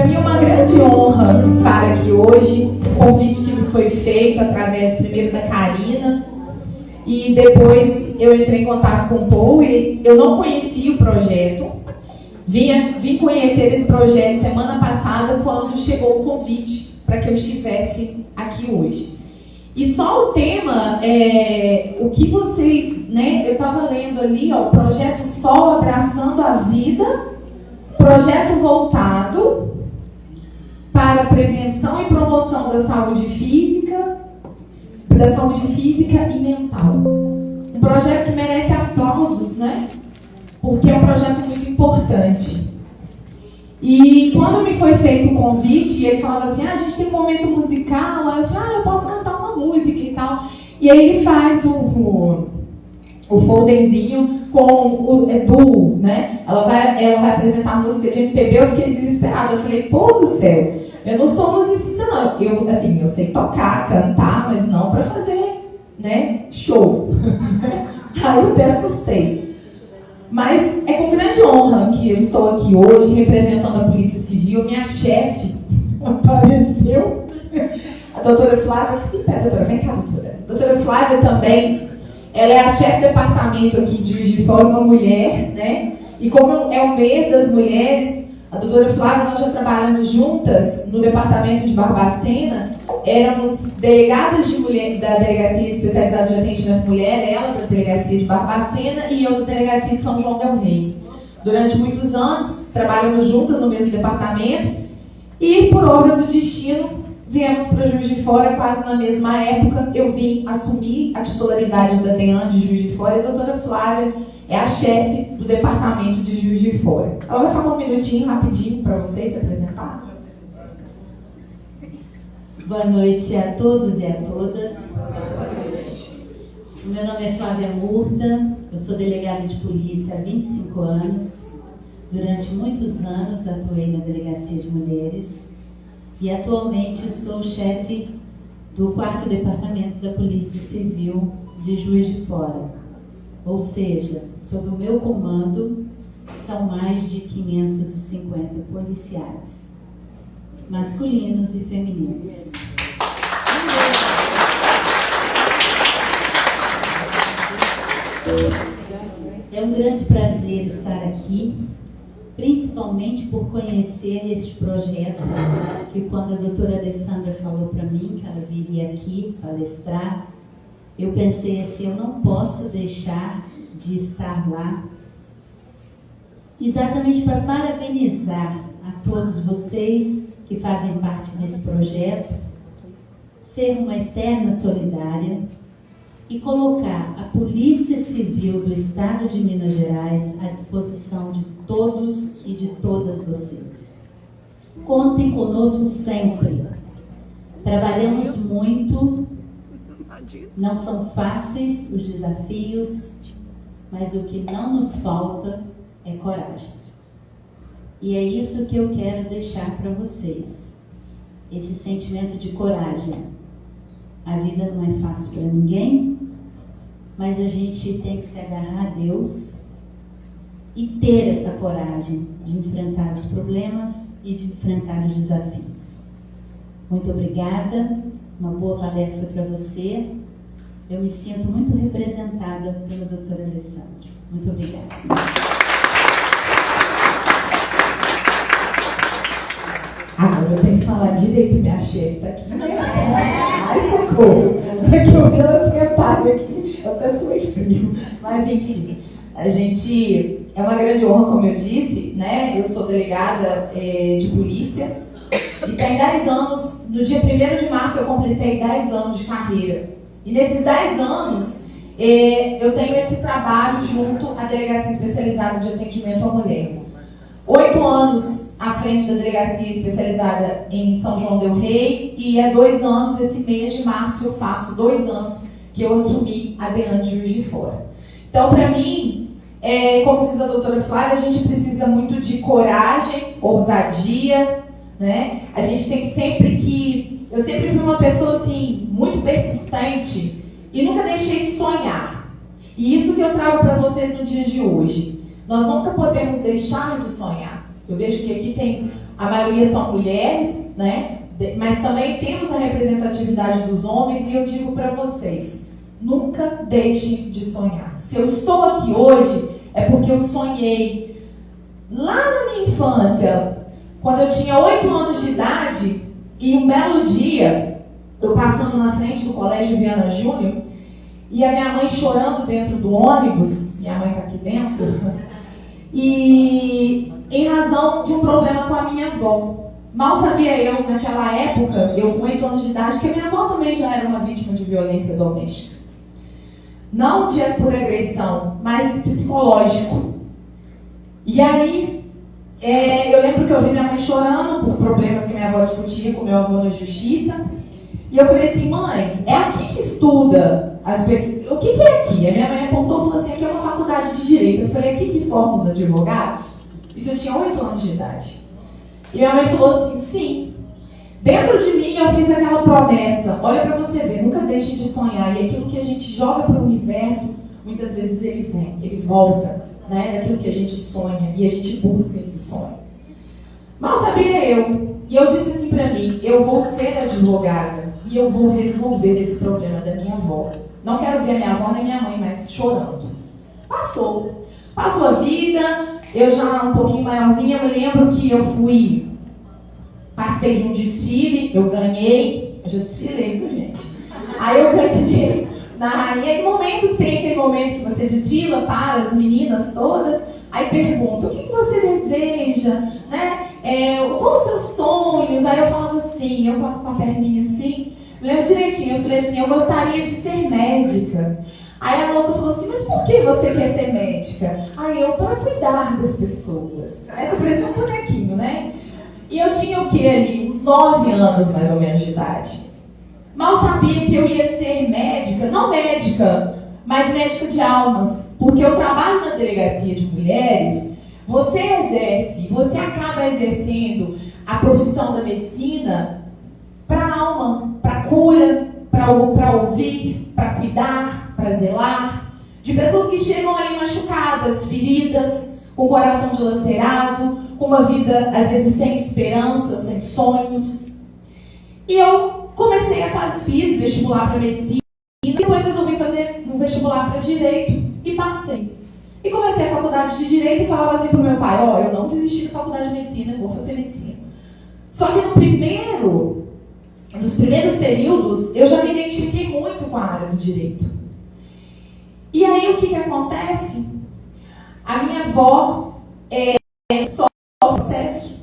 Para mim é uma grande honra estar aqui hoje. O convite que me foi feito através primeiro da Karina e depois eu entrei em contato com o Paul e eu não conhecia o projeto. Vim conhecer esse projeto semana passada quando chegou o convite para que eu estivesse aqui hoje. E só o tema, o que vocês, né? Eu estava lendo ali, ó, o Projeto Sol Abraçando a Vida, projeto voltado para a prevenção e promoção da saúde física e mental. Um projeto que merece aplausos, né? Porque é um projeto muito importante. E quando me foi feito o convite, ele falava assim, a gente tem um momento musical, aí eu falei, eu posso cantar uma música e tal. E aí ele faz o folderzinho com o duo, né? Ela vai apresentar a música de MPB, eu fiquei desesperada. Eu falei, pô do céu, eu não sou musicista não. Eu sei tocar, cantar, mas não para fazer, né, show. Aí eu até assustei. Mas é com grande honra que eu estou aqui hoje representando a Polícia Civil. Minha chefe apareceu, a doutora Flávia, fica em pé, doutora, vem cá, doutora. A doutora Flávia também, ela é a chefe do departamento aqui de Juiz de Fora, uma mulher, né? E como é o mês das mulheres, a doutora Flávia, nós já trabalhamos juntas no departamento de Barbacena, éramos delegadas de mulher da Delegacia Especializada de Atendimento Mulher, ela da Delegacia de Barbacena e eu da Delegacia de São João del Rei. Durante muitos anos, trabalhamos juntas no mesmo departamento e, por obra do destino, viemos para Juiz de Fora quase na mesma época. Eu vim assumir a titularidade da DEAN de Juiz de Fora e a doutora Flávia é a chefe do departamento de Juiz de Fora. Ela vai falar um minutinho, rapidinho, para vocês se apresentar. Boa noite a todos e a todas. O meu nome é Flávia Murta, eu sou delegada de polícia há 25 anos. Durante muitos anos atuei na Delegacia de Mulheres e atualmente sou chefe do 4º Departamento da Polícia Civil de Juiz de Fora. Ou seja, sob o meu comando são mais de 550 policiais, masculinos e femininos. É um grande prazer estar aqui, principalmente por conhecer este projeto, que quando a doutora Alessandra falou para mim que ela viria aqui palestrar, eu pensei assim, eu não posso deixar de estar lá, exatamente para parabenizar a todos vocês que fazem parte desse projeto, ser uma eterna solidária e colocar a Polícia Civil do Estado de Minas Gerais à disposição de todos e de todas vocês. Contem conosco sempre. Trabalhamos muito, não são fáceis os desafios, mas o que não nos falta é coragem. E é isso que eu quero deixar para vocês, esse sentimento de coragem. A vida não é fácil para ninguém, mas a gente tem que se agarrar a Deus e ter essa coragem de enfrentar os problemas e de enfrentar os desafios. Muito obrigada, uma boa palestra para você. Eu me sinto muito representada pela doutora Alessandra. Muito obrigada. Agora eu tenho que falar direito, minha chefe está aqui. Ai, socorro! É que eu vi ela sentada aqui, eu até suei frio. Mas, enfim, a gente... É uma grande honra, como eu disse, né? Eu sou delegada de polícia e tem 10 anos, no dia 1º de março eu completei 10 anos de carreira. E nesses 10 anos, eu tenho esse trabalho junto à Delegacia Especializada de Atendimento à Mulher. 8 anos à frente da Delegacia Especializada em São João del Rei e há 2 anos, esse mês de março, eu faço 2 anos que eu assumi a DEAN de Juiz de Fora. Então, para mim, como diz a doutora Flávia, a gente precisa muito de coragem, ousadia, né? A gente tem sempre que... Eu sempre fui uma pessoa, assim, muito persistente e nunca deixei de sonhar. E isso que eu trago para vocês no dia de hoje. Nós nunca podemos deixar de sonhar. Eu vejo que aqui tem a maioria são mulheres, né? Mas também temos a representatividade dos homens, e eu digo para vocês, nunca deixem de sonhar. Se eu estou aqui hoje, é porque eu sonhei lá na minha infância, quando eu tinha 8 anos de idade, e um belo dia, eu passando na frente do Colégio Viana Júnior, e a minha mãe chorando dentro do ônibus, minha mãe está aqui dentro, e em razão de um problema com a minha avó. Mal sabia eu, naquela época, eu com 8 anos de idade, que a minha avó também já era uma vítima de violência doméstica. Não por agressão, mas psicológico. E aí, eu lembro que eu vi minha mãe chorando por problemas que minha avó discutia com meu avô na justiça. E eu falei assim, mãe, é aqui que estuda? O que é aqui? A minha mãe apontou e falou assim, aqui é uma faculdade de Direito. Eu falei, aqui que formam os advogados? Isso eu tinha 8 anos de idade. E minha mãe falou assim, sim. Dentro de mim eu fiz aquela promessa. Olha para você ver, nunca deixe de sonhar. E aquilo que a gente joga para o universo, muitas vezes ele vem, ele volta, né? Daquilo que a gente sonha. E a gente busca esse sonho. Mal sabia eu. E eu disse assim para mim, eu vou ser advogada. E eu vou resolver esse problema da minha avó. Não quero ver a minha avó nem minha mãe mais chorando. Passou a vida. Eu já um pouquinho maiorzinha, eu me lembro que eu participei de um desfile, eu ganhei, eu já desfilei, viu, gente? Aí eu ganhei na rainha, e tem aquele momento que você desfila para as meninas todas, aí pergunta, o que você deseja, né? Quais os seus sonhos? Aí eu falava assim, eu com a perninha assim, me lembro direitinho, eu falei assim, eu gostaria de ser médica. Aí a moça falou assim, mas por que você quer ser médica? Aí eu, para cuidar das pessoas. Essa parecia um bonequinho, né? E eu tinha o quê ali? Uns 9 anos, mais ou menos, de idade. Mal sabia que eu ia ser médica, não médica, mas médica de almas. Porque eu trabalho na delegacia de mulheres, você acaba exercendo a profissão da medicina para a alma, para cura, para ouvir, para cuidar, para zelar, de pessoas que chegam ali machucadas, feridas, com o coração dilacerado, com uma vida, às vezes, sem esperança, sem sonhos. E eu fiz vestibular para medicina, e depois resolvi fazer um vestibular para direito, e passei. E comecei a faculdade de direito e falava assim para o meu pai, eu não desisti da faculdade de medicina, eu vou fazer medicina. Só que nos primeiros períodos, eu já me identifiquei muito com a área do direito. E aí, o que acontece? A minha avó sofre o processo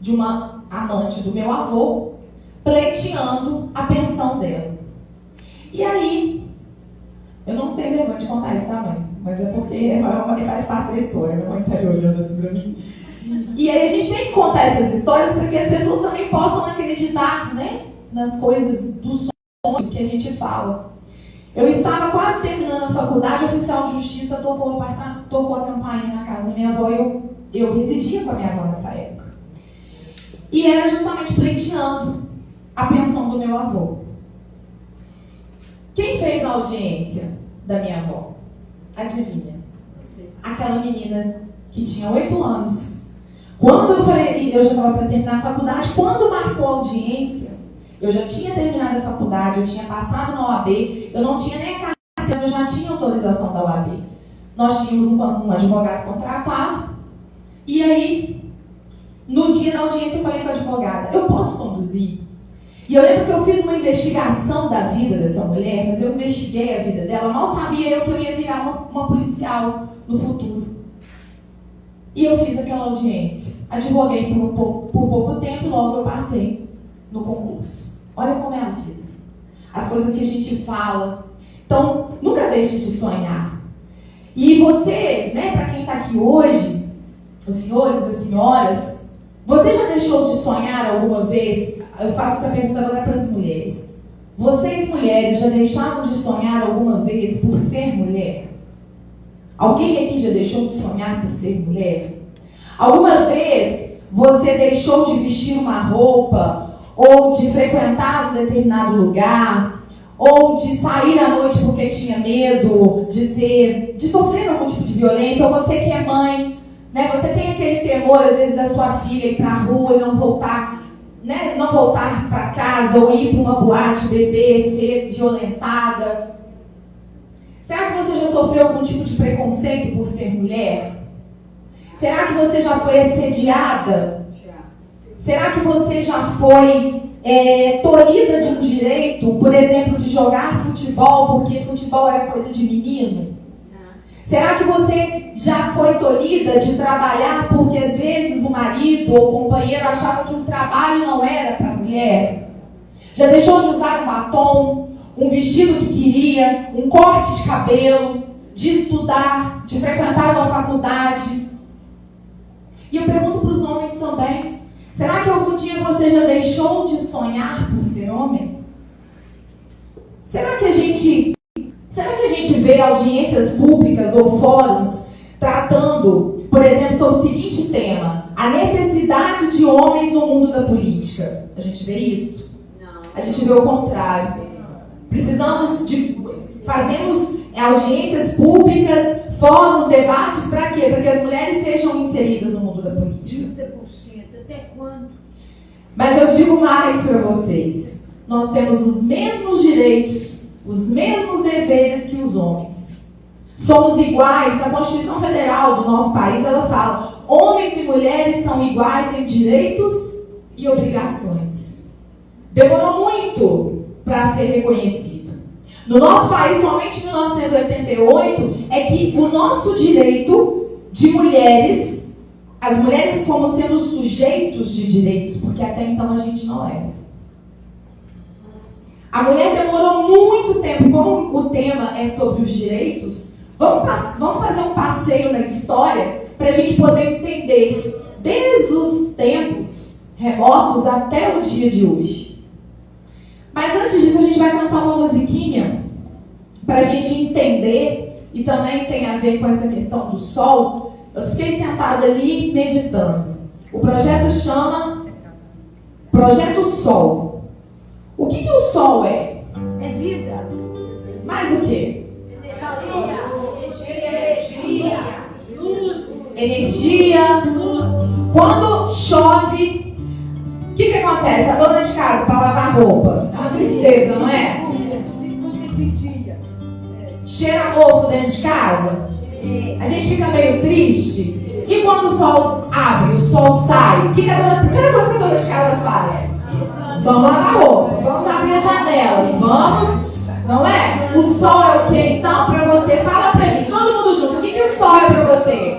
de uma amante do meu avô, pleiteando a pensão dela. E aí, eu não tenho vergonha de contar isso, tá, mãe? Mas é porque faz parte da história, minha mãe está olhando assim pra mim. E aí, a gente tem que contar essas histórias para que as pessoas também possam acreditar, né, nas coisas dos sonhos que a gente fala. Eu estava quase terminando a faculdade, o oficial de justiça tocou a campainha na casa da minha avó, e eu residia com a minha avó nessa época. E era justamente pleiteando a pensão do meu avô. Quem fez a audiência da minha avó? Adivinha? Aquela menina que tinha 8 anos. Quando eu já estava para terminar a faculdade, quando marcou a audiência, eu já tinha terminado a faculdade, eu tinha passado na OAB, eu não tinha nem a carteira, mas eu já tinha autorização da OAB. Nós tínhamos um advogado contratado, e aí, no dia da audiência, eu falei com a advogada, eu posso conduzir? E eu lembro que eu fiz uma investigação da vida dessa mulher, mas eu investiguei a vida dela, mal sabia eu que eu ia virar uma policial no futuro. E eu fiz aquela audiência. Advoguei por pouco tempo, logo eu passei no concurso. Olha como é a vida. As coisas que a gente fala. Então, nunca deixe de sonhar. E você, né, para quem está aqui hoje, os senhores, as senhoras, você já deixou de sonhar alguma vez? Eu faço essa pergunta agora para as mulheres. Vocês, mulheres, já deixaram de sonhar alguma vez por ser mulher? Alguém aqui já deixou de sonhar por ser mulher? Alguma vez você deixou de vestir uma roupa, ou de frequentar um determinado lugar, ou de sair à noite porque tinha medo de sofrer algum tipo de violência, ou você que é mãe, Né? Você tem aquele temor, às vezes, da sua filha ir para a rua e não voltar, né? Não voltar para casa ou ir para uma boate, beber, ser violentada. Será que você já sofreu algum tipo de preconceito por ser mulher? Será que você já foi assediada? Será que você já foi tolhida de um direito, por exemplo, de jogar futebol, porque futebol era coisa de menino? Será que você já foi tolhida de trabalhar porque às vezes o marido ou o companheiro achava que o trabalho não era para a mulher? Já deixou de usar um batom, um vestido que queria, um corte de cabelo, de estudar, de frequentar uma faculdade? E eu pergunto para os homens também, será que algum dia você já deixou de sonhar por ser homem? Será que a gente vê audiências públicas ou fóruns tratando, por exemplo, sobre o seguinte tema: a necessidade de homens no mundo da política? A gente vê isso? Não. A gente vê o contrário. Fazemos audiências públicas, fóruns, debates, para quê? Para que as mulheres sejam inseridas no mundo da política. 30%, até quando? Mas eu digo mais para vocês. Nós temos os mesmos direitos, os mesmos deveres que os homens. Somos iguais. A Constituição Federal do nosso país, ela fala: homens e mulheres são iguais em direitos e obrigações. Demorou muito para ser reconhecido. No nosso país, somente em 1988, é que o nosso direito de mulheres, as mulheres como sendo sujeitos de direitos, porque até então a gente não era. A mulher demorou muito tempo. Como o tema é sobre os direitos, vamos fazer um passeio na história para a gente poder entender desde os tempos remotos até o dia de hoje. Mas antes disso, a gente vai cantar uma musiquinha para a gente entender, e também tem a ver com essa questão do sol. Eu fiquei sentada ali meditando. O projeto chama Projeto Sol. O que o sol é? É vida. Mais o quê? Energia. Quando chove, o que acontece? A dona de casa para lavar roupa. É uma tristeza, não é? Cheira mofo dentro de casa. A gente fica meio triste. E quando o sol abre, o sol sai, a primeira coisa que a dona de casa faz? Vamos lavar roupa, vamos abrir as janelas, vamos, não é? O sol é o que então para você? Fala para mim, todo mundo junto, o que o sol é para você?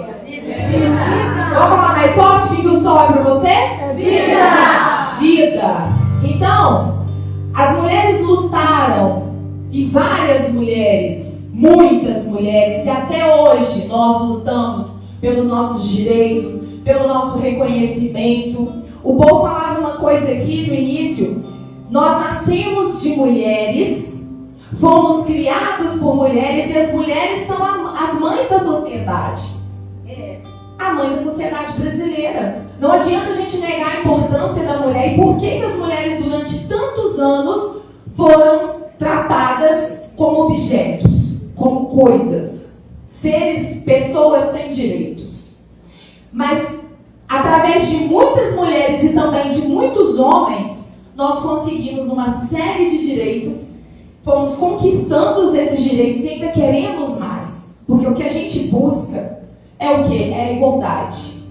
Vamos falar mais forte, o que o sol é para você? Vida! Vida! Então, as mulheres lutaram, e várias mulheres, muitas mulheres, e até hoje nós lutamos pelos nossos direitos, pelo nosso reconhecimento. O povo falava uma coisa aqui no início: nós nascemos de mulheres, fomos criados por mulheres, e as mulheres são as mães da sociedade. A mãe da sociedade brasileira. Não adianta a gente negar a importância da mulher. E por que as mulheres durante tantos anos foram tratadas como objetos, como coisas, seres, pessoas sem direitos? Mas através de muitas mulheres e também de muitos homens, nós conseguimos uma série de direitos, fomos conquistando esses direitos e ainda queremos mais. Porque o que a gente busca é o quê? É a igualdade.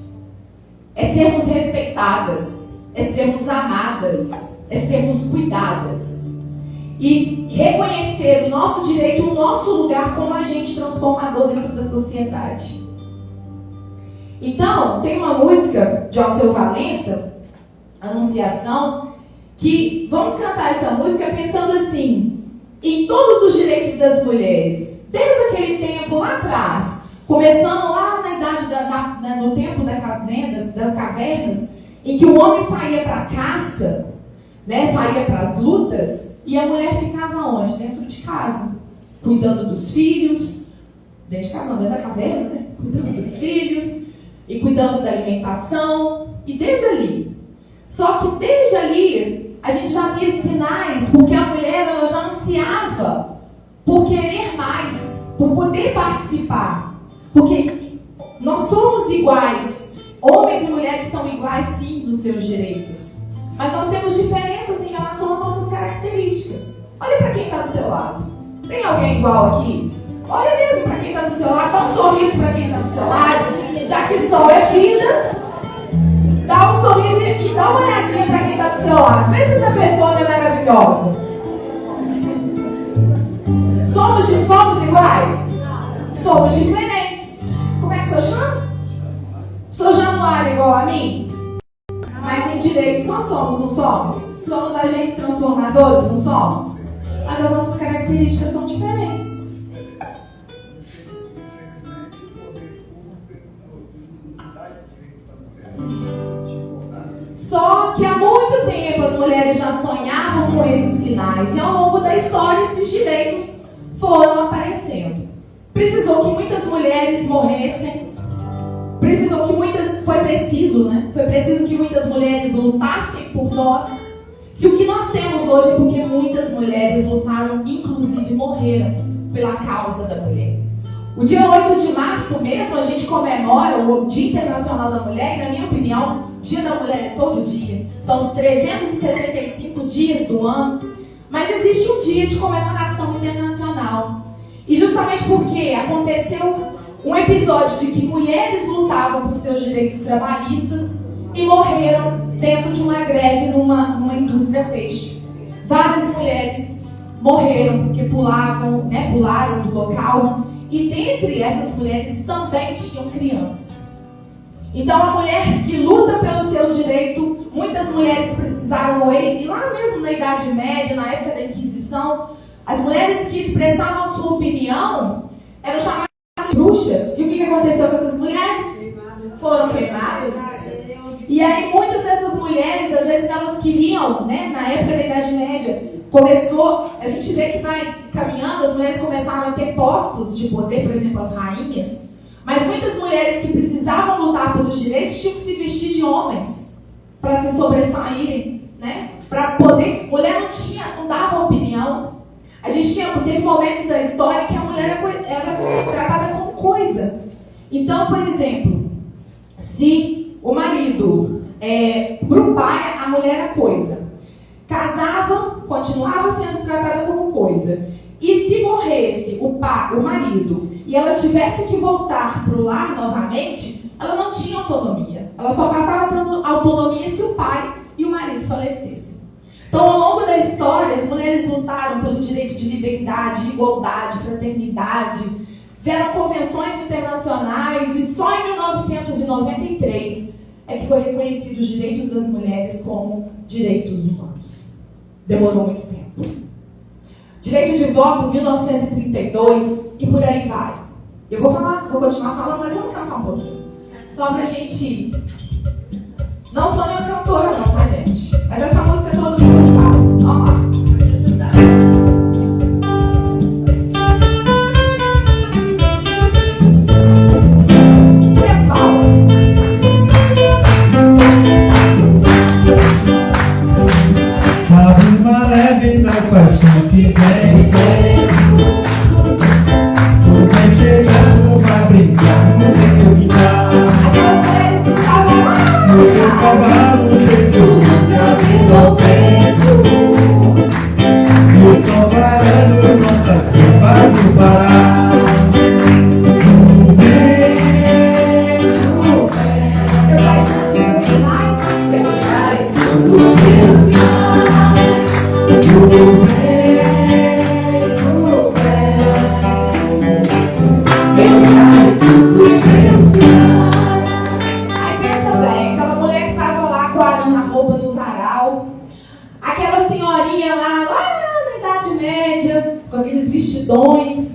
É sermos respeitadas, é sermos amadas, é sermos cuidadas. E reconhecer o nosso direito, o nosso lugar como agente transformador dentro da sociedade. Então, tem uma música de Alceu Valença, Anunciação, que vamos cantar essa música pensando assim, em todos os direitos das mulheres, desde aquele tempo lá atrás, começando lá na idade no tempo das cavernas, em que o homem saía para a caça, né, saía para as lutas, e a mulher ficava onde? Dentro de casa, cuidando dos filhos, dentro de casa não, dentro da caverna, né? Cuidando dos filhos, e cuidando da alimentação, e desde ali. Só que desde ali, a gente já via sinais, porque a mulher ela já ansiava por querer mais, por poder participar. Porque nós somos iguais, nos seus direitos. Mas nós temos diferenças em relação às nossas características. Olha para quem está do teu lado. Tem alguém igual aqui? Olha mesmo para quem está do seu lado. Dá um sorriso para quem está do seu lado. Já que sol é vida, dá um sorriso e dá uma olhadinha para quem está do seu lado. Vê se essa pessoa não é maravilhosa. Somos iguais? Somos diferentes. Como é que o senhor chama? Sou Januário igual a mim? Mas em direitos nós somos, não somos? Somos agentes transformadores, não somos? Mas as nossas características são diferentes. Só que há muito tempo as mulheres já sonhavam com esses sinais. E ao longo da história esses direitos foram aparecendo. Precisou que muitas mulheres morressem. Foi preciso que muitas mulheres lutassem por nós. Se o que nós temos hoje é porque muitas mulheres lutaram, inclusive morreram pela causa da mulher. O dia 8 de março mesmo a gente comemora o Dia Internacional da Mulher. E na minha opinião, o Dia da Mulher é todo dia. São os 365 dias do ano. Mas existe um dia de comemoração internacional. E justamente porque aconteceu um episódio de que mulheres lutavam por seus direitos trabalhistas e morreram dentro de uma greve numa indústria têxtil. Várias mulheres morreram porque pularam do local. E dentre essas mulheres também tinham crianças. Então a mulher que luta pelo seu direito, muitas mulheres precisaram morrer. E lá mesmo na Idade Média, na época da Inquisição, as mulheres que expressavam a sua opinião eram chamadas de bruxas. E o que aconteceu com essas mulheres? Foram queimadas. E aí muitas dessas mulheres, às vezes elas queriam, na época da Idade Média, a gente vê que vai caminhando, as mulheres começaram a ter postos de poder, por exemplo, as rainhas. Mas muitas mulheres que precisavam lutar pelos direitos tinham que se vestir de homens para se sobressaírem, para poder. Mulher não dava opinião. A gente teve momentos da história que a mulher era tratada como coisa. Então, por exemplo, se o marido para o pai, a mulher era coisa. Casava, continuava sendo tratada como coisa. E se morresse o marido e ela tivesse que voltar para o lar novamente, ela não tinha autonomia. Ela só passava tendo autonomia se o pai e o marido falecessem. Então, ao longo da história, as mulheres lutaram pelo direito de liberdade, igualdade, fraternidade, vieram convenções internacionais e só em 1993 é que foi reconhecido os direitos das mulheres como direitos humanos. Demorou muito tempo. Direito de voto, 1932, e por aí vai. Eu vou continuar falando, mas vamos cantar um pouquinho. Só pra gente... Não sou nenhuma cantora não, tá, gente? Mas essa música todo mundo sabe. Vamos lá. Paixão que vem chegando pra brincar no meu quintal. No seu cavalo chegou, abrindo ao vento. E o sol varando nossa chuva do Pará. No vento, eu já estou sinais, eu já estou nos seus sinais. Aí pensa bem, aquela mulher que estava lá guardando a roupa no varal, aquela senhorinha lá na Idade Média, com aqueles vestidões,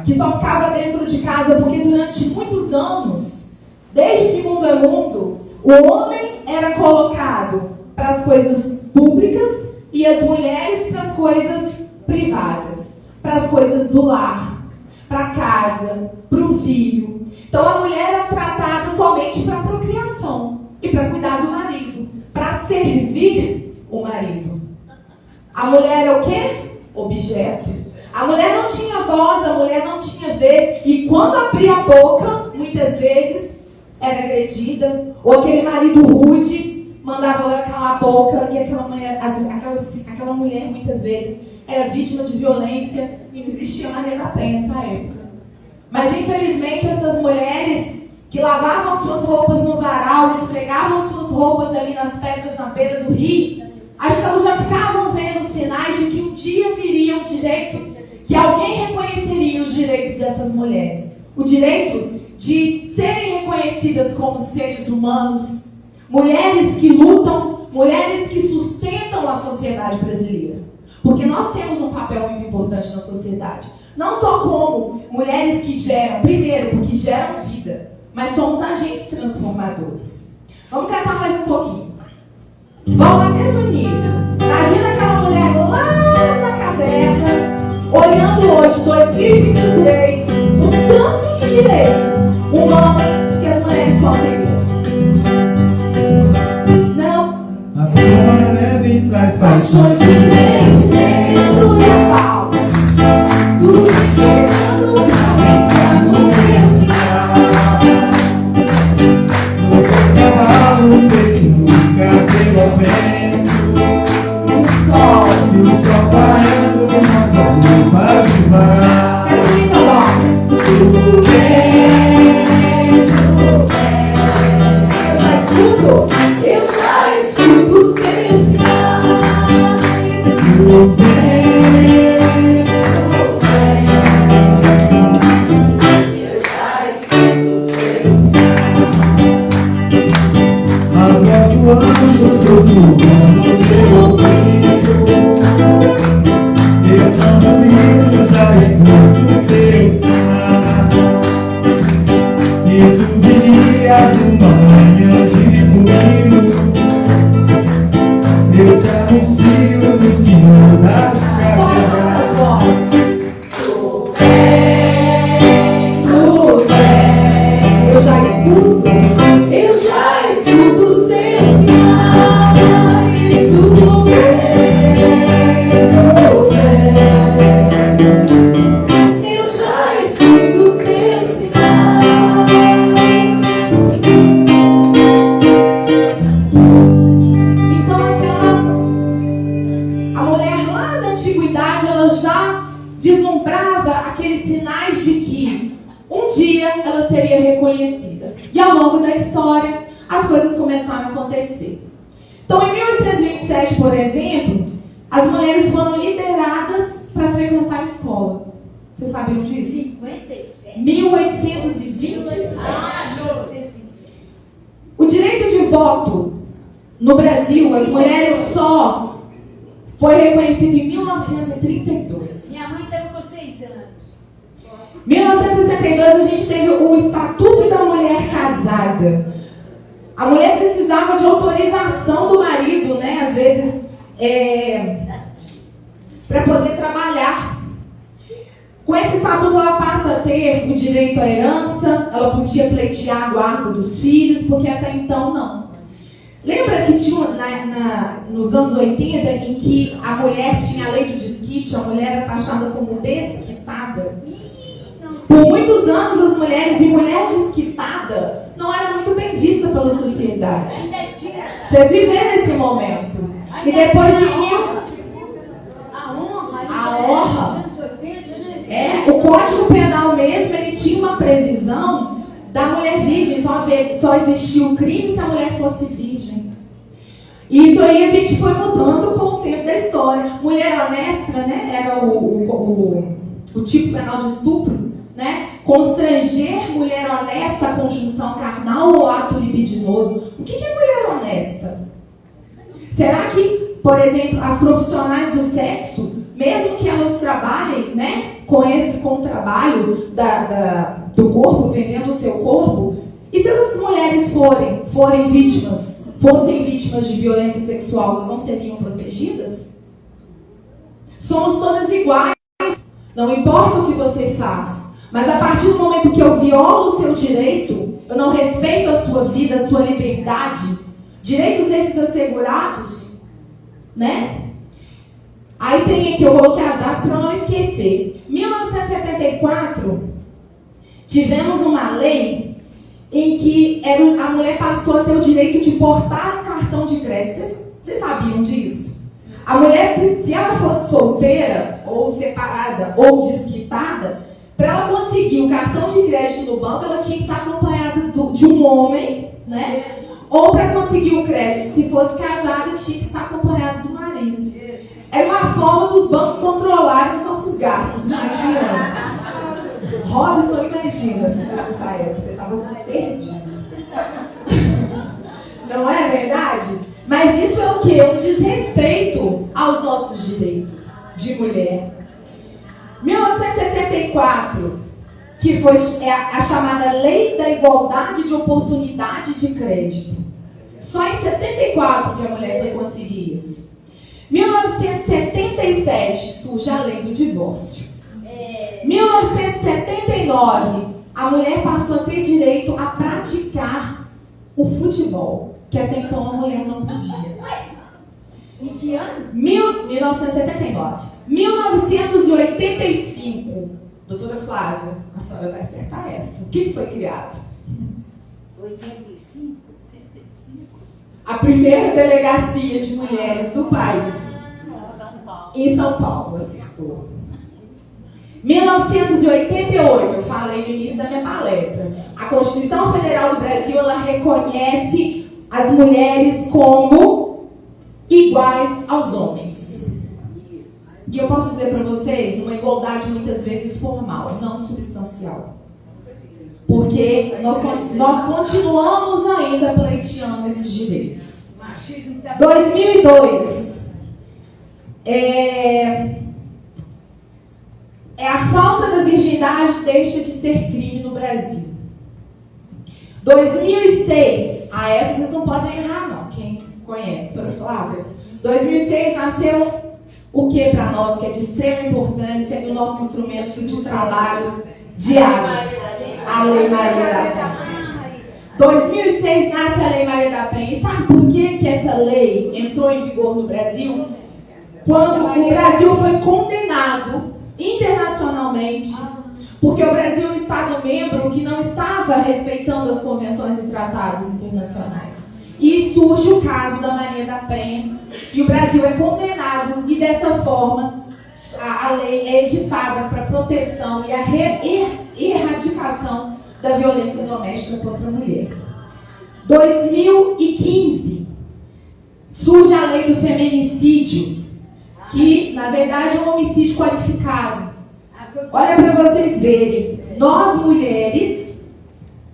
que só ficava dentro de casa, porque durante muitos anos, desde que mundo é mundo, o homem era colocado para as coisas públicas e as mulheres para as coisas privadas, para as coisas do lar, para a casa, para o filho. Então a mulher era tratada somente para a procriação e para cuidar do marido, para servir o marido. A mulher é o quê? Objeto. A mulher não tinha voz, a mulher não tinha vez, e quando abria a boca, muitas vezes era agredida, ou aquele marido rude mandava ela calar a boca, e aquela mulher muitas vezes era vítima de violência e não existia Maria da Penha nessa época. Mas infelizmente essas mulheres que lavavam suas roupas no varal, esfregavam suas roupas ali nas pedras na beira do rio, acho que elas já ficavam vendo sinais de que um dia viriam direitos, que alguém reconheceria os direitos dessas mulheres. O direito de serem reconhecidas como seres humanos, mulheres que lutam, mulheres que sustentam a sociedade brasileira. Porque nós temos um papel muito importante na sociedade. Não só como mulheres que geram, primeiro, porque geram vida, mas somos agentes transformadores. Vamos cantar mais um pouquinho. Vamos lá desde o início. Imagina aquela mulher lá na caverna, olhando hoje, 2023, o tanto de direitos humanos que as mulheres conseguiram. Não. A tua neve traz Paixões viventes dentro das palmas. Tudo chegando pra entrar no meu cavalo feito nunca pelo vento. sol. E o sol parando nossa roupa de bar. Quero que então, ó. Tudo bem, Eu já escuto os teus sinais. tudo bem. Eu já escuto os teus sinais. Agora o anjo sussurrando no teu ouvido. Eu não duvido, já escuto teus sinais. E tu viria de uma manhã de domingo. Eu te anuncio do Senhor das Só as nossas cavernas. vozes. Tudo bem. Eu já escuto os teus sinais. Tudo bem. Eu já escuto os teus sinais. Então a mulher lá da antiguidade, ela já vislumbrava aqueles sinais de que um dia ela seria reconhecida. E ao longo da história, as coisas começaram a acontecer. Então, em 1827, por exemplo, as mulheres foram liberadas para frequentar a escola. Vocês sabiam disso? 57. 1827. 1927. O direito de voto no Brasil, as mulheres só foi reconhecido em 1932. Minha mãe estava com 6 anos. Em 1962 a gente teve o Estatuto da Mulher Casada. A mulher precisava de autorização do marido, né? Às vezes, para poder trabalhar. Com esse estatuto ela passa a ter o direito à herança, ela podia pleitear a guarda dos filhos, porque até então não. Lembra que tinha nos anos 80 em que a mulher tinha a lei do desquite, a mulher era taxada como desquitada? Por muitos anos as mulheres, e mulher desquitada não era muito bem vista pela sociedade. Ainda tinha Vocês viveram esse momento. E depois a honra. A honra. Nos anos 80, né? o Código Penal mesmo, ele tinha uma previsão da mulher virgem, só existia o crime se a mulher fosse virgem. E isso aí a gente foi mudando com o tempo da história. Mulher honesta, né, era o tipo penal do estupro, né? Constranger mulher honesta à conjunção carnal ou ato libidinoso. O que é mulher honesta? Será que, por exemplo, as profissionais do sexo, mesmo que elas trabalhem, né, com o trabalho do corpo, vendendo o seu corpo, e se essas mulheres fossem vítimas de violência sexual, elas não seriam protegidas? Somos todas iguais, não importa o que você faz, mas a partir do momento que eu violo o seu direito, eu não respeito a sua vida, a sua liberdade, direitos esses assegurados, né? Aí tem aqui, eu coloquei as datas para não esquecer. 1974, tivemos uma lei em que a mulher passou a ter o direito de portar um cartão de crédito. Vocês sabiam disso? A mulher, se ela fosse solteira, ou separada, ou desquitada, para ela conseguir o cartão de crédito no banco, ela tinha que estar acompanhada de um homem, né? Ou para conseguir o crédito, se fosse casada, tinha que estar acompanhada do marido. Era uma forma dos bancos controlarem os nossos gastos, imagina. Robson, imagina se fosse essa época, você estava perdido. Não é verdade? Mas isso é o quê? Um desrespeito aos nossos direitos de mulher. 1974, que foi a chamada Lei da Igualdade de Oportunidade de Crédito. Só em 74 que a mulher foi conseguir isso. 1977 surge a Lei do Divórcio. 1979, a mulher passou a ter direito a praticar o futebol, que até então a mulher não podia. Em que ano? 1979. 1985, doutora Flávia, a senhora vai acertar essa. O que foi criado? 85? A primeira delegacia de mulheres do país. Em São Paulo, acertou. 1988, eu falei no início da minha palestra. A Constituição Federal do Brasil, ela reconhece as mulheres como iguais aos homens. E eu posso dizer para vocês, uma igualdade muitas vezes formal, não substancial. Porque nós continuamos ainda pleiteando esses direitos. 2002 é a falta da virgindade deixa de ser crime no Brasil. 2006, essa vocês não podem errar não, quem conhece, doutora Flávia. 2006 nasceu o que para nós, que é de extrema importância no nosso instrumento de trabalho diário? A Lei Maria da Penha. 2006 nasce a Lei Maria da Penha. E sabe por que essa lei entrou em vigor no Brasil? Quando o Brasil foi condenado internacionalmente, porque o Brasil é um Estado-membro que não estava respeitando as convenções e tratados internacionais. E surge o caso da Maria da Penha, e o Brasil é condenado, e dessa forma a lei é editada para proteção e a erradicação da violência doméstica contra a mulher. 2015, surge a lei do feminicídio, que na verdade é um homicídio qualificado. Olha para vocês verem, nós mulheres,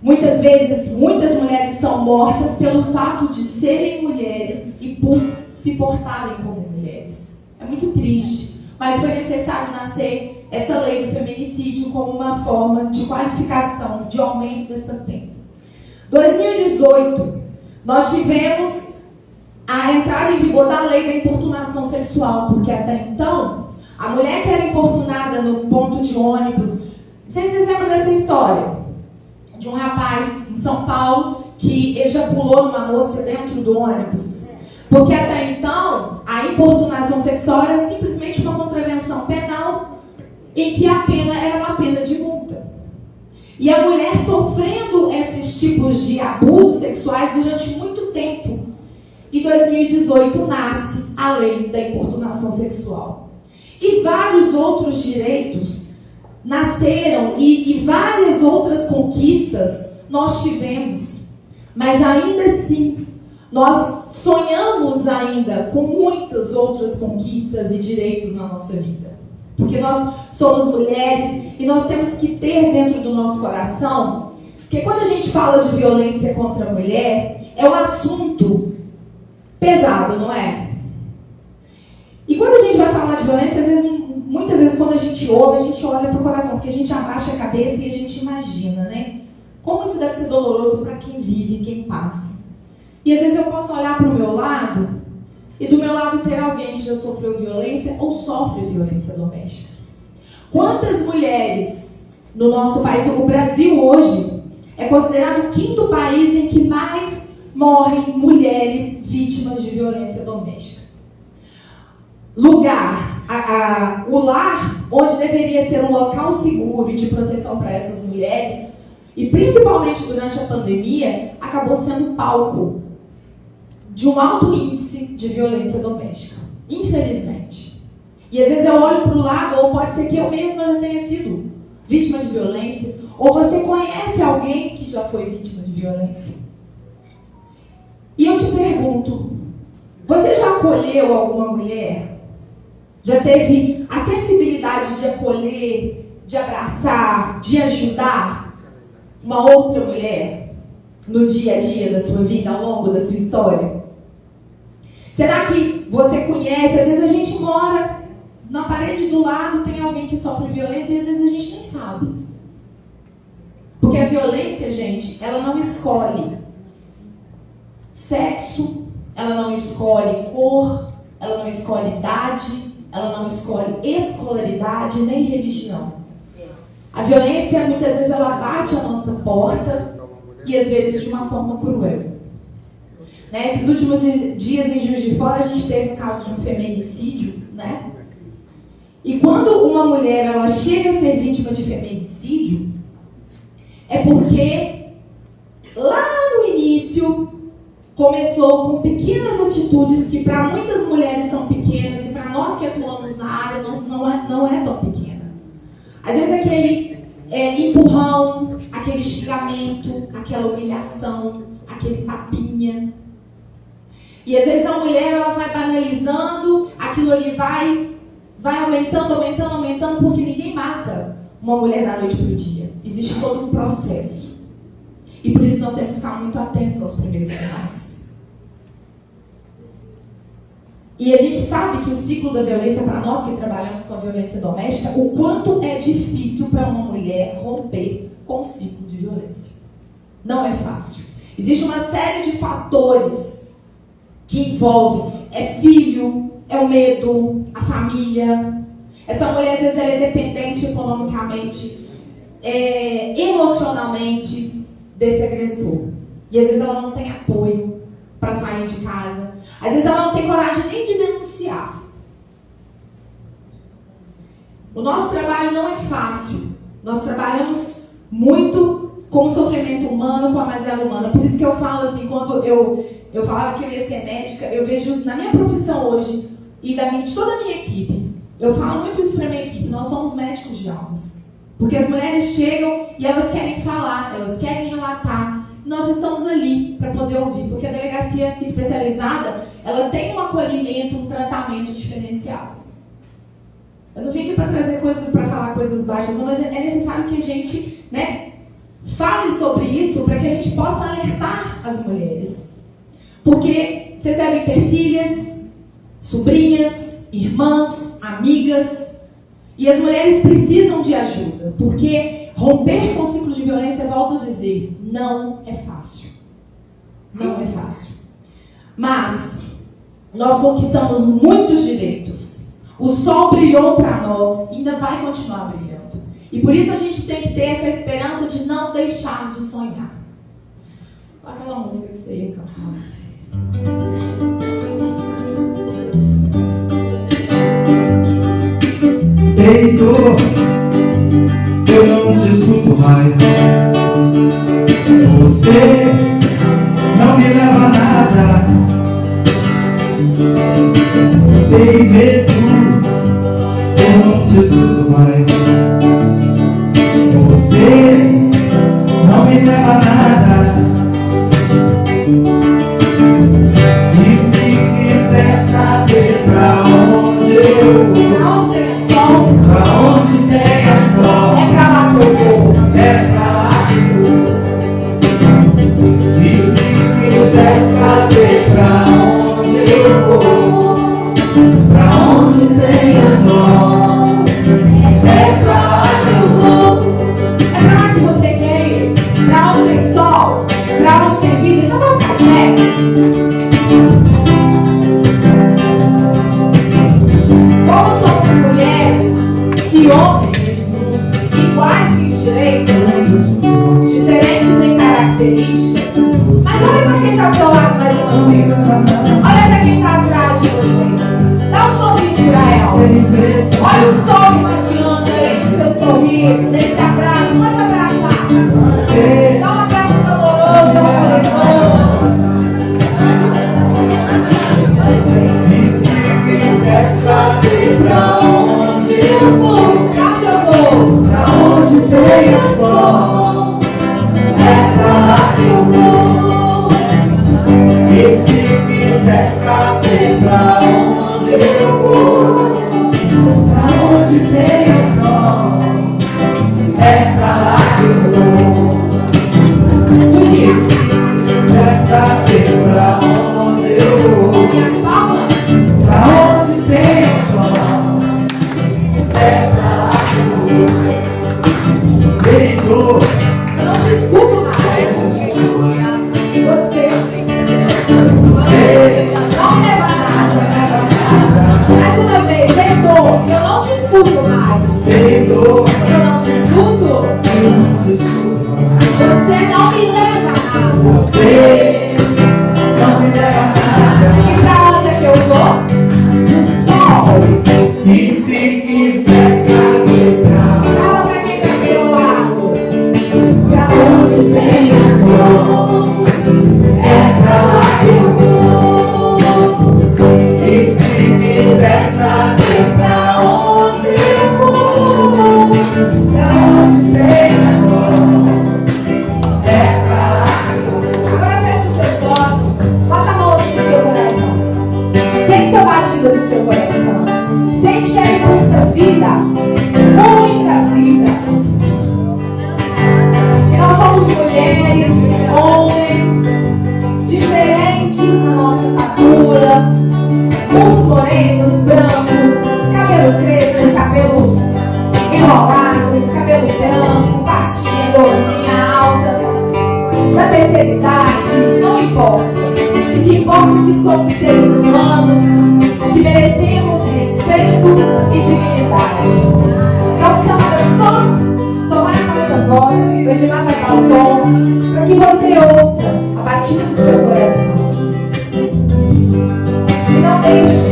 muitas vezes, muitas mulheres são mortas pelo fato de serem mulheres e por se portarem como mulheres. É muito triste, mas foi necessário nascer essa lei do feminicídio como uma forma de qualificação, de aumento dessa pena. 2018, nós tivemos a entrada em vigor da lei da importunação sexual, porque até então, a mulher que era importunada no ponto de ônibus, não sei se vocês lembram dessa história, de um rapaz em São Paulo que ejaculou numa moça dentro do ônibus. Porque até então, a importunação sexual era simplesmente uma contravenção penal em que a pena era uma pena de multa. E a mulher sofrendo esses tipos de abusos sexuais durante muito tempo. Em 2018 nasce a lei da importunação sexual. E vários outros direitos nasceram e várias outras conquistas nós tivemos. Mas ainda assim, nós sonhamos ainda com muitas outras conquistas e direitos na nossa vida. Porque nós somos mulheres e nós temos que ter dentro do nosso coração, porque quando a gente fala de violência contra a mulher, é um assunto pesado, não é? E quando a gente vai falar de violência, muitas vezes quando a gente ouve, a gente olha para o coração, porque a gente abaixa a cabeça e a gente imagina, né? Como isso deve ser doloroso para quem vive, quem passa. E às vezes eu posso olhar para o meu lado e do meu lado ter alguém que já sofreu violência ou sofre violência doméstica. Quantas mulheres no nosso país, o Brasil hoje, é considerado o 5º país em que mais morrem mulheres vítimas de violência doméstica. O lar, onde deveria ser um local seguro e de proteção para essas mulheres, e principalmente durante a pandemia, acabou sendo palco de um alto índice de violência doméstica, infelizmente. E às vezes eu olho para o lado, ou pode ser que eu mesma já tenha sido vítima de violência, ou você conhece alguém que já foi vítima de violência. E eu te pergunto, você já acolheu alguma mulher? Já teve a sensibilidade de acolher, de abraçar, de ajudar uma outra mulher no dia a dia da sua vida, ao longo da sua história? Será que você conhece? Às vezes a gente mora na parede do lado, tem alguém que sofre violência e às vezes a gente nem sabe. Porque a violência, gente, ela não escolhe sexo, ela não escolhe cor, ela não escolhe idade, ela não escolhe escolaridade nem religião. A violência, muitas vezes, ela bate a nossa porta e às vezes de uma forma cruel. Né? Esses últimos dias em Juiz de Fora, a gente teve um caso de um feminicídio, né? E quando uma mulher ela chega a ser vítima de feminicídio, é porque lá no início começou com pequenas atitudes que para muitas mulheres são pequenas e para nós que atuamos na área não é tão pequena. Às vezes aquele empurrão, aquele xingamento, aquela humilhação, aquele tapinha. E às vezes a mulher ela vai banalizando, aquilo ali vai aumentando, porque ninguém mata uma mulher da noite para o dia. Existe todo um processo. E por isso nós temos que ficar muito atentos aos primeiros sinais. E a gente sabe que o ciclo da violência, para nós que trabalhamos com a violência doméstica, o quanto é difícil para uma mulher romper com o ciclo de violência. Não é fácil. Existe uma série de fatores que envolvem. É filho, é o medo, a família. Essa mulher, às vezes, ela é dependente economicamente, emocionalmente desse agressor. E às vezes ela não tem apoio para sair de casa. Às vezes ela não tem coragem nem de denunciar. O nosso trabalho não é fácil. Nós trabalhamos muito com o sofrimento humano, com a mazela humana. Por isso que eu falo assim, quando eu falava que eu ia ser médica, eu vejo na minha profissão hoje e de toda a minha equipe, eu falo muito isso para a minha equipe, nós somos médicos de almas. Porque as mulheres chegam e elas querem falar, elas querem relatar. Nós estamos ali para poder ouvir, porque a delegacia especializada, ela tem um acolhimento, um tratamento diferenciado. Eu não vim aqui para trazer coisas, para falar coisas baixas, não, mas é necessário que a gente, fale sobre isso para que a gente possa alertar as mulheres. Porque vocês devem ter filhas, sobrinhas, irmãs, amigas, e as mulheres precisam de ajuda, porque romper com o ciclo de violência, volto a dizer, não é fácil. Não é fácil. Mas nós conquistamos muitos direitos. O sol brilhou para nós e ainda vai continuar brilhando. E por isso a gente tem que ter essa esperança de não deixar de sonhar. Aquela música que você ia cantar. Heitor, eu não te escuto mais. Você não me leva a nada. Tem medo, eu não te escuto mais. Você não me leva a nada. E se quiser saber pra onde eu vou, Pra onde tem sol, pra onde tem sol, é pra lá que eu vou. é pra lá que eu vou. E se quiser saber pra onde eu vou, pra onde tem sol, é pra lá que eu vou. É pra lá que você quer ir. Pra onde tem sol, pra onde tem vida. Então vamos ficar de pé. Como somos mulheres e homens iguais em direitos, diferentes em características, mas olha para quem está ao teu lado mais uma vez. Olha para quem está atrás de você. Dá um sorriso para ela. Olha o sol irradiando aí no seu sorriso, nesse abraço. Pode abraçar. Dá um abraço caloroso ao coletor. quiser saber pra onde eu vou, pra onde tem o sol, é pra lá que eu vou. E se quiser saber pra onde eu vou, pra onde tem o sol, é pra lá que eu vou. Deitou. Eu não te escuto mais. Você não leva nada. Mais uma vez, perdoa. Eu não te escuto mais. Perdoa. Eu não te escuto. Você não me leva nada. Você não me leva nada. E pra onde é que eu vou? No sol. E se quiser saber pra Fala pra quem tá aqui do lado. Pra onde onde tem o sol, é pra lá que eu vou. E se quiser saber pra onde eu vou, pra onde tem o sol, é pra lá que eu vou. Agora feche os seus olhos. Bota a mão aqui no seu coração. Sente a batida do seu coração. Sente que ele busca vida. Muita vida. E nós somos mulheres, homens, diferentes na nossa estatura. Uns morenos, brancos, cabelo crespo, cabelo enrolado, cabelo branco, baixinha, gordinha, alta, da terceira idade, não importa. O que importa é que somos seres humanos, que merecemos respeito e dignidade. Então canta só vai a nossa voz, o Edmar vai dar o tom, para que você ouça a batida do seu coração. E não deixe.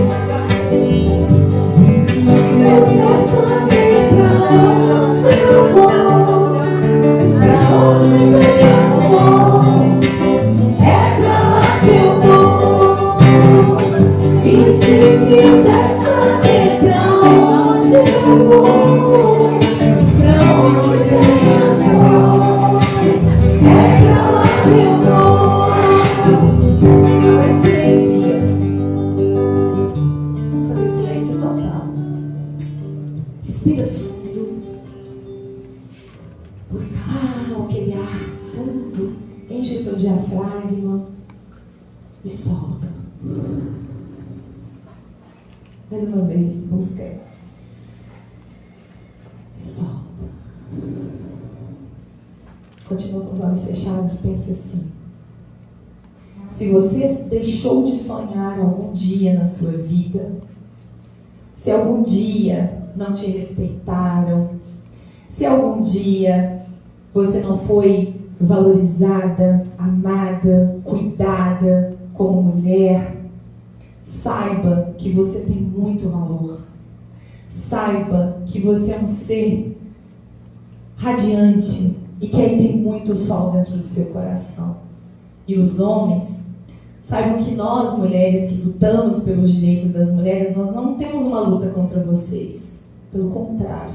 Você sabe pra onde eu vou, pra onde tem o sol, é pra lá que eu vou. E se quiser saber pra onde eu vou, pra onde tem o sol, é pra lá que eu vou. Agora silencia. Vamos fazer silêncio total. Respira fundo. Busca aquele ar fundo. Enche seu diafragma e solta. Mais uma vez, busca e solta. Continua com os olhos fechados e pensa assim: se você deixou de sonhar algum dia na sua vida, se algum dia não te respeitaram, se algum dia você não foi valorizada, amada, cuidada como mulher, saiba que você tem muito valor. Saiba que você é um ser radiante e que aí tem muito sol dentro do seu coração. E os homens, saibam que nós, mulheres que lutamos pelos direitos das mulheres, nós não temos uma luta contra vocês. Pelo contrário,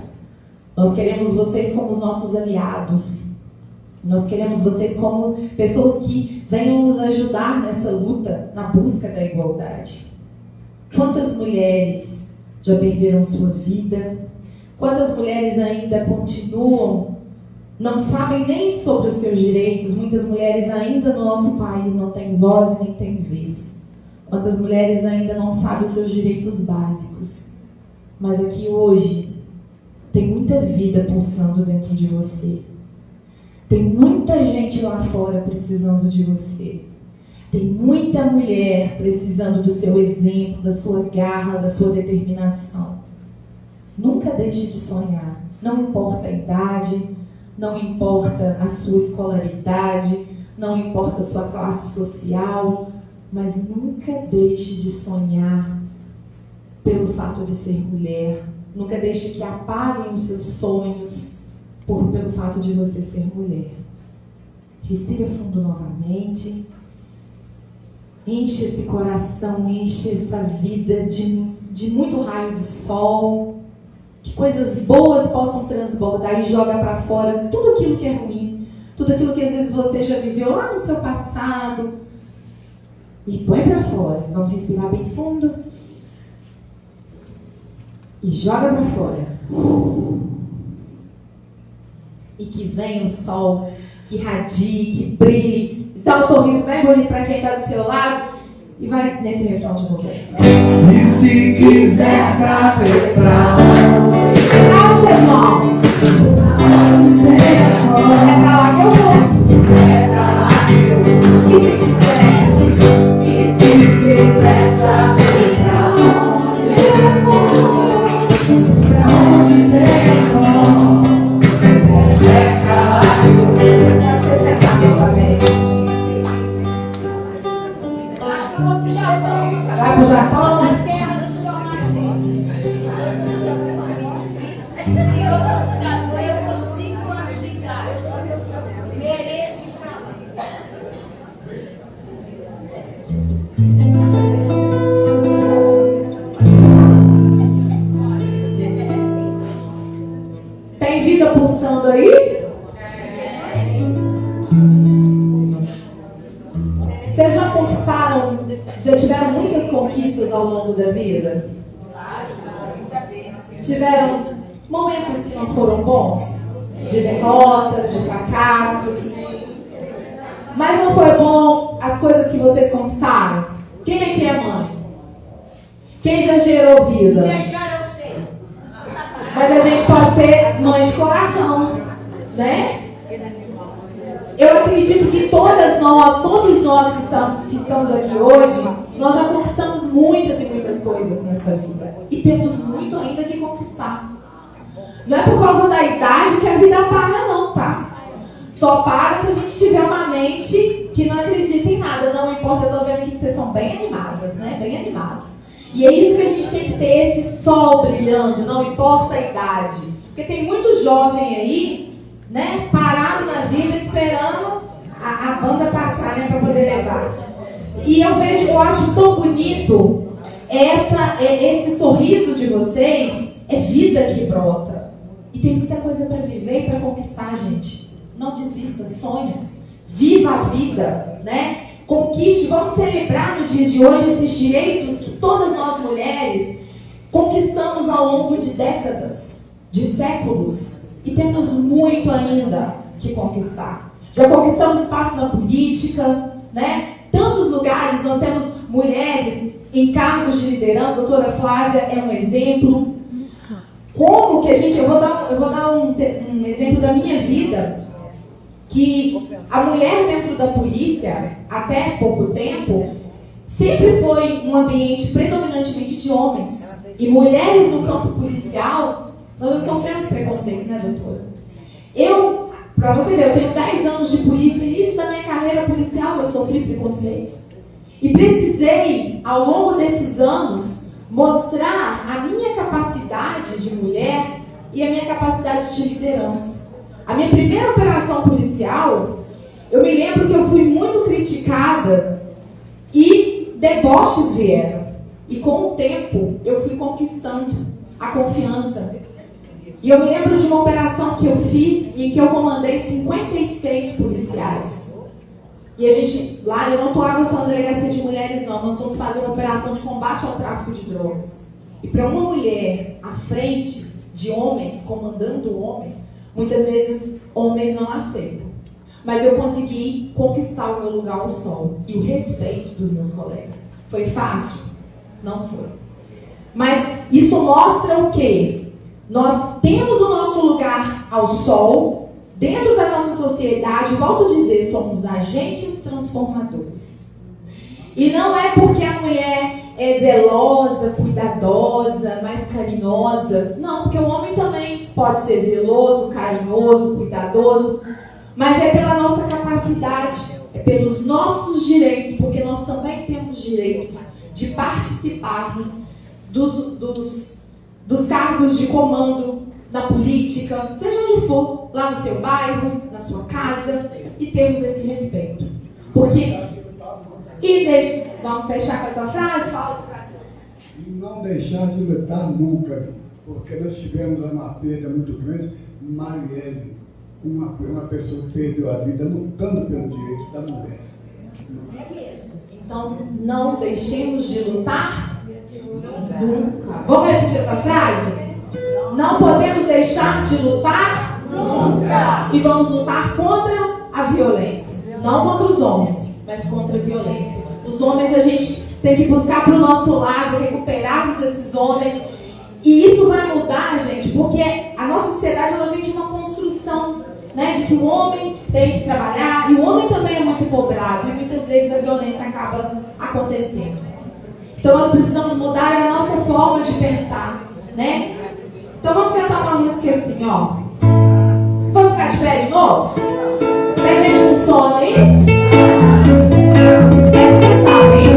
nós queremos vocês como os nossos aliados. Nós queremos vocês como pessoas que venham nos ajudar nessa luta, na busca da igualdade. Quantas mulheres já perderam sua vida? Quantas mulheres ainda continuam, não sabem nem sobre os seus direitos? Muitas mulheres ainda no nosso país não têm voz e nem têm vez. Quantas mulheres ainda não sabem os seus direitos básicos? Mas aqui hoje tem muita vida pulsando dentro de você. Tem muita gente lá fora precisando de você. Tem muita mulher precisando do seu exemplo, da sua garra, da sua determinação. Nunca deixe de sonhar. Não importa a idade, não importa a sua escolaridade, não importa a sua classe social, mas nunca deixe de sonhar pelo fato de ser mulher. Nunca deixe que apaguem os seus sonhos pelo fato de você ser mulher. Respira fundo novamente. Enche esse coração, enche essa vida de muito raio de sol. Que coisas boas possam transbordar e joga para fora tudo aquilo que é ruim. Tudo aquilo que às vezes você já viveu lá no seu passado. E põe para fora. Vamos respirar bem fundo. E joga para fora. E que venha o sol, que radie, que brilhe. Dá um sorriso bem bonito para quem está do seu lado. E vai nesse refrão de novo. E se quiser saber pra onde Ah, vocês vão. É pra lá que eu vou. é pra lá que eu vou. E se quiser. E se quiser saber pra onde eu vou, pra onde tem som, é pra lá que eu vou. Pode ser sentado novamente. Eu acho que eu vou pro Japão. Vai pro Japão? A terra do sol nascer. E outra coisa, eu com 5 anos de idade. Mereço ir pra lá. Tem vida pulsando aí? Vocês já conquistaram, já tiveram muitas conquistas ao longo da vida? Tiveram momentos que não foram bons? De derrotas, de fracassos? Mas não foi bom as coisas que vocês conquistaram? Quem aqui é mãe? Quem já gerou vida? Deixaram eu ser. Mas a gente pode ser mãe de coração, né? Eu acredito que todos nós que estamos aqui hoje, nós já conquistamos muitas e muitas coisas nessa vida. E temos muito ainda que conquistar. Não é por causa da idade que a vida para, não, tá? Só para se a gente tiver uma mente que não acredita em nada. Não importa, eu tô vendo aqui que vocês são bem animadas, né? Bem animados. E é isso que a gente tem que ter, esse sol brilhando, não importa a idade. Porque tem muito jovem aí, né, parado na vida, esperando a banda passar, né, para poder levar. E eu acho tão bonito esse sorriso de vocês, é vida que brota. E tem muita coisa para viver e para conquistar, gente. Não desista, sonha. Viva a vida, né? Conquiste, vamos celebrar no dia de hoje esses direitos que todas nós mulheres conquistamos ao longo de décadas, de séculos, e temos muito ainda que conquistar. Já conquistamos espaço na política, né? Tantos lugares, nós temos mulheres em cargos de liderança, a doutora Flávia é um exemplo. Como que a gente, eu vou dar um exemplo da minha vida, que a mulher dentro da polícia, até pouco tempo, sempre foi um ambiente predominantemente de homens. E mulheres no campo policial, nós sofremos preconceitos, né, doutora? Pra você ver, eu tenho 10 anos de polícia, início da minha carreira policial eu sofri preconceitos. E precisei, ao longo desses anos, mostrar a minha capacidade de mulher e a minha capacidade de liderança. A minha primeira operação policial, eu me lembro que eu fui muito criticada e deboches vieram. E com o tempo, eu fui conquistando a confiança. E eu me lembro de uma operação que eu fiz e que eu comandei 56 policiais. E a gente, lá eu não atuava só na delegacia de mulheres não, nós fomos fazer uma operação de combate ao tráfico de drogas. E para uma mulher à frente de homens, comandando homens, muitas vezes homens não aceitam. Mas eu consegui conquistar o meu lugar ao sol e o respeito dos meus colegas. Foi fácil? Não foi. Mas isso mostra o quê? Nós temos o nosso lugar ao sol, dentro da nossa sociedade, volto a dizer, somos agentes transformadores. E não é porque a mulher é zelosa, cuidadosa, mais carinhosa. Não, porque o homem também pode ser zeloso, carinhoso, cuidadoso. Mas é pela nossa capacidade, é pelos nossos direitos, porque nós também temos direitos de participarmos dos cargos de comando na política, seja onde for, lá no seu bairro, na sua casa, e temos esse respeito. Porque... vamos fechar com essa frase? Fala para nós. E não deixar de lutar nunca, porque nós tivemos uma perda muito grande. Marielle, uma pessoa que perdeu a vida lutando pelo direito da mulher. Então, não deixemos de lutar nunca. Vamos repetir essa frase? Não podemos deixar de lutar nunca. E vamos lutar contra a violência. Não contra os homens, mas contra a violência. Os homens a gente tem que buscar para o nosso lado, recuperarmos esses homens. E isso vai mudar, gente, porque a nossa sociedade ela vem de uma construção, né, de que o homem tem que trabalhar, e o homem também é muito cobrado, e muitas vezes a violência acaba acontecendo. Então nós precisamos mudar a nossa forma de pensar, né? Então vamos cantar uma música assim, ó. Vamos ficar de pé de novo? Tem gente com sono aí? Essa você sabe, hein?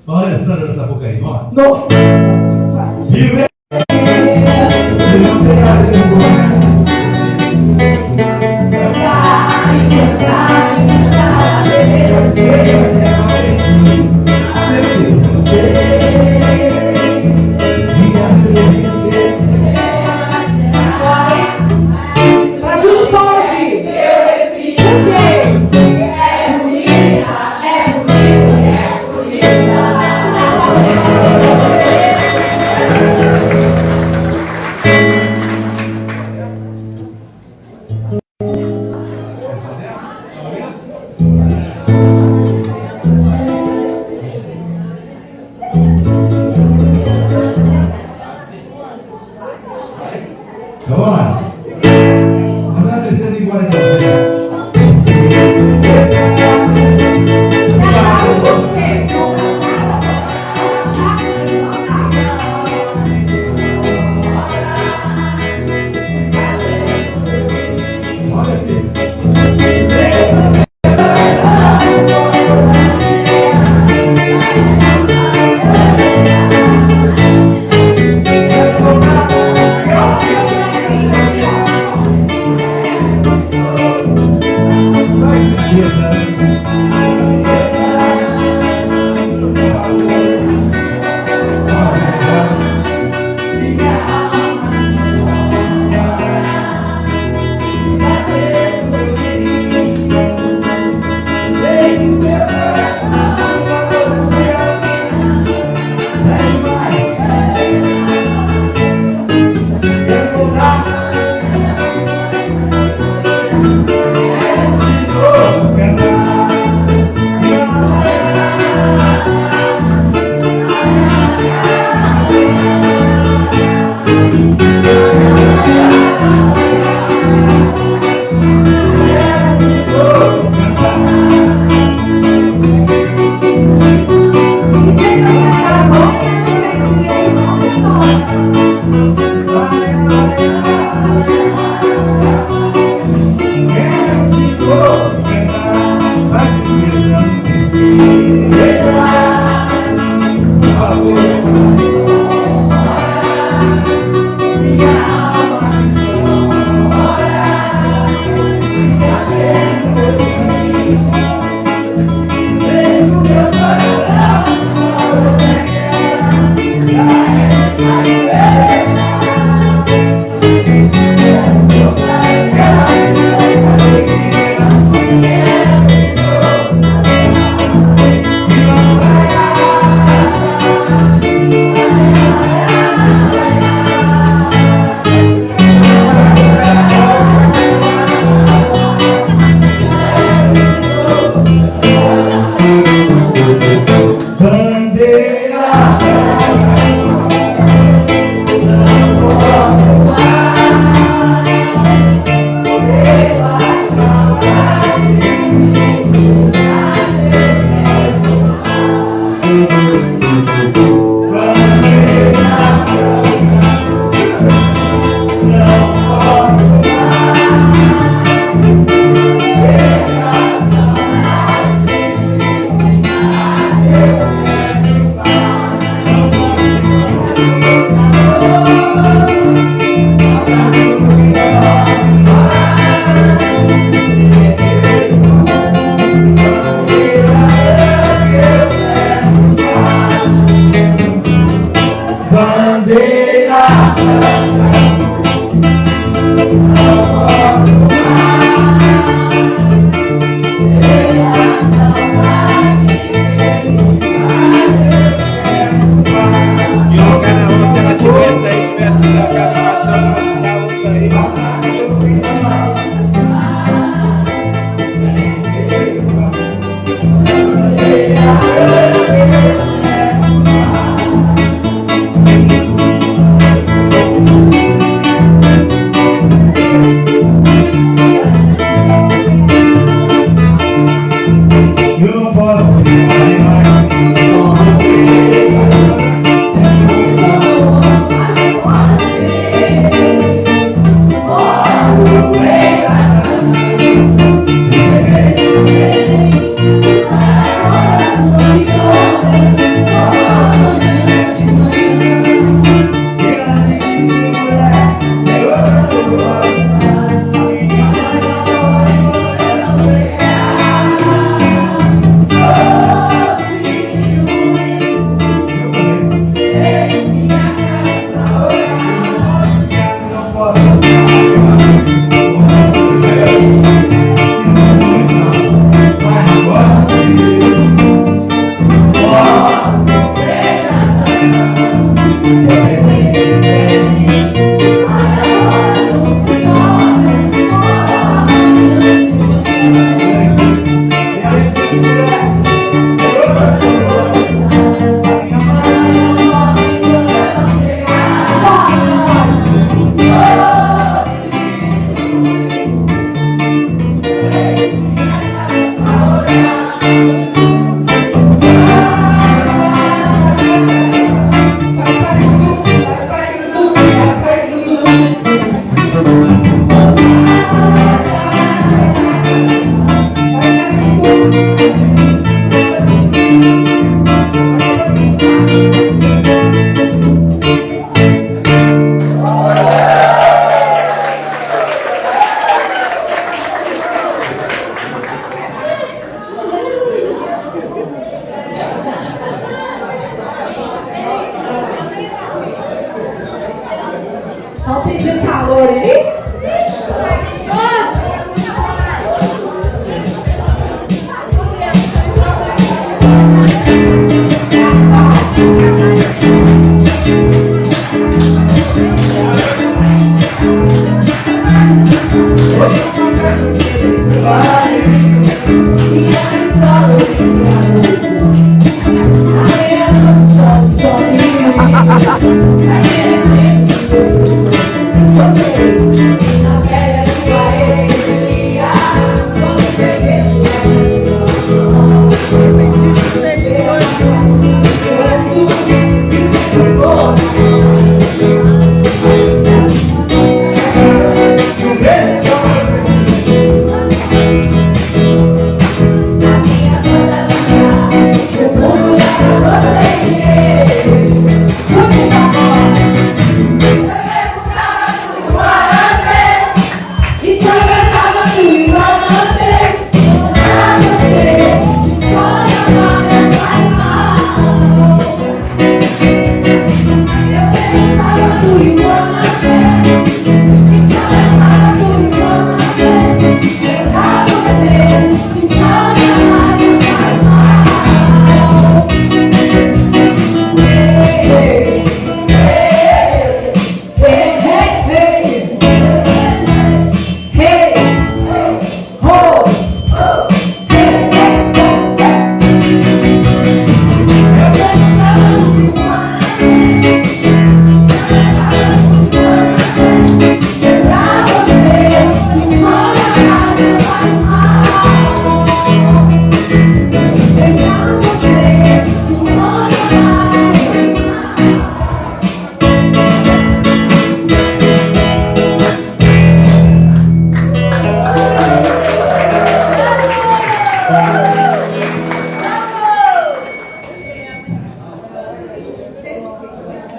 Olha a história dessa boca aí, ó. Nossa! Vive! Agora, Thank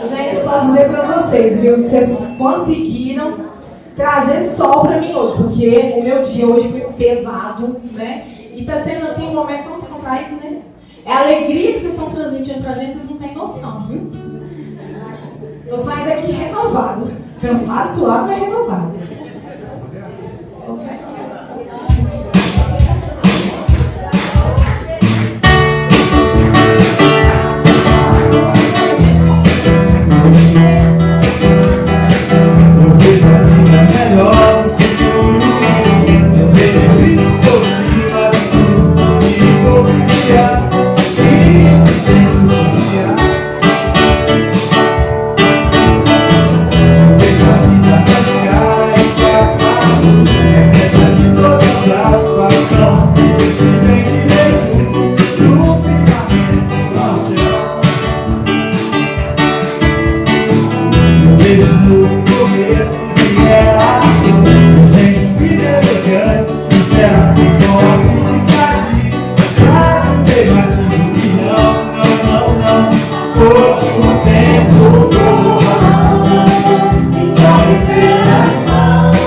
Gente, eu posso dizer pra vocês, viu? Vocês conseguiram trazer sol pra mim hoje, porque o meu dia hoje foi pesado, né? E tá sendo assim um momento tão descontraído, né? É a alegria que vocês estão transmitindo pra gente, vocês não têm noção, viu? Tô saindo daqui renovado. Cansado, suado, mas renovado. Melhor no futuro, eu tenho visto por cima de tudo e vou confiar, e tento confiar. Vejo a vida rasgar e escapar, é pedra de todas as paixões, se vem direito no pensamento ao céu. Eu vejo no começo gente vida elegante, sincera, com a dignidade, pra ser mais lindo que não. Hoje o tempo voa, escolhe pelas mãos,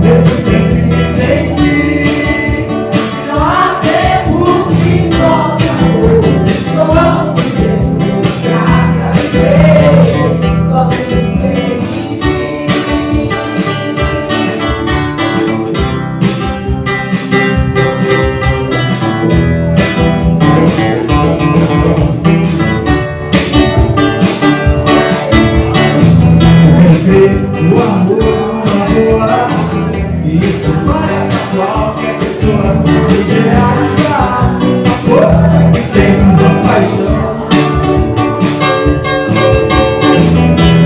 eu sou sempre sentir, não há tempo que volte amor, vamos viver pra viver, vamos viver. O amor, isso para qualquer pessoa de realizar a força que tem uma paixão.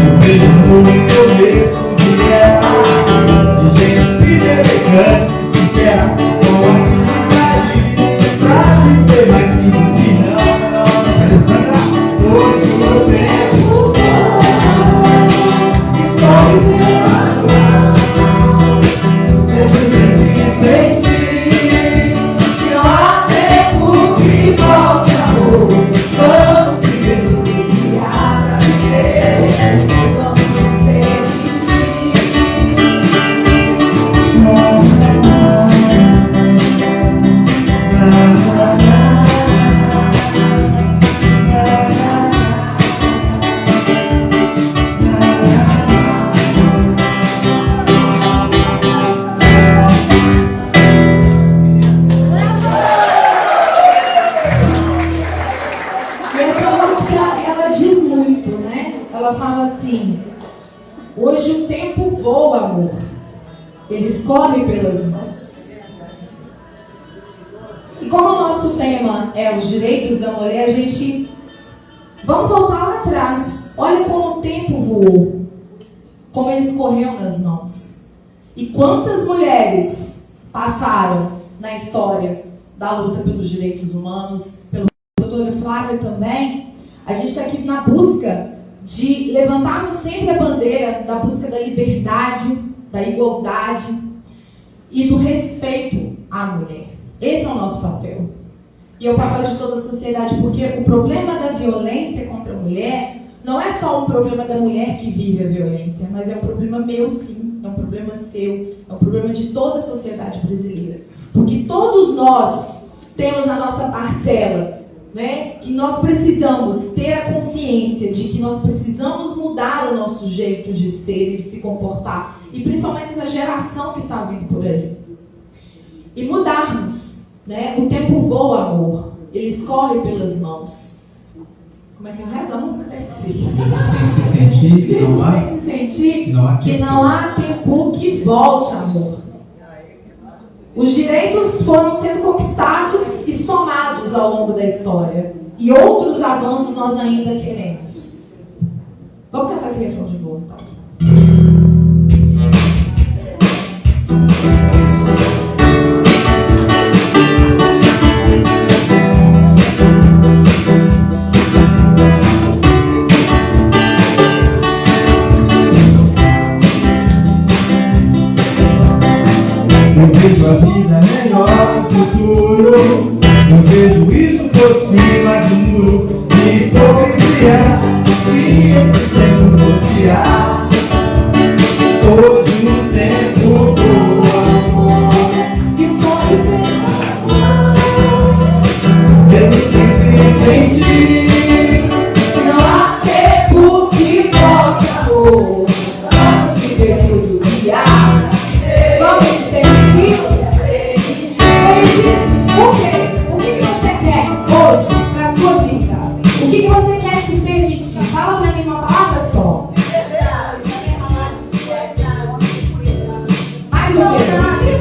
Eu vejo no começo de guerra, de gente fina, elegante, sincera, com a dignidade, pra viver mais lindo que não precisa. Hoje o tempo escolhe pelas mãos, eu preciso sentir que não há tempo que volte amor. voa, amor. Ele escorre pelas mãos. E como o nosso tema é os direitos da mulher, vamos voltar lá atrás. Olha como o tempo voou. Como ele escorreu nas mãos. E quantas mulheres passaram na história da luta pelos direitos humanos, pela doutora Flávia também. A gente está aqui na busca de levantarmos sempre a bandeira da busca da liberdade, da igualdade e do respeito à mulher. Esse é o nosso papel. E é o papel de toda a sociedade, porque o problema da violência contra a mulher não é só um problema da mulher que vive a violência, mas é um problema meu, sim, é um problema seu, é um problema de toda a sociedade brasileira. Porque todos nós temos a nossa parcela, né? Que nós precisamos ter a consciência de que nós precisamos mudar o nosso jeito de ser e de se comportar. E principalmente essa geração que está vindo por aí. E mudarmos, né? O tempo voa, amor. Ele escorre pelas mãos. Como é que é a música? Até esqueci. Se sentir que não há tempo que volte, amor. Os direitos foram sendo conquistados e somados ao longo da história. E outros avanços nós ainda queremos. Vamos cantar esse refrão de novo, então. Eu vejo a vida melhor no futuro. Eu vejo isso por cima do muro. Hipocrisia que esse jeito sortear. Hoje no tempo voa. Escolhe pelas mãos. Mesmo sem se sentir, Não há tempo que volte, amor. Vamos viver tudo que há. Vamos permitir. O quê? O que você quer hoje na sua vida? O que você quer se permitir? Fala pra mim uma palavra só. Mais o quê?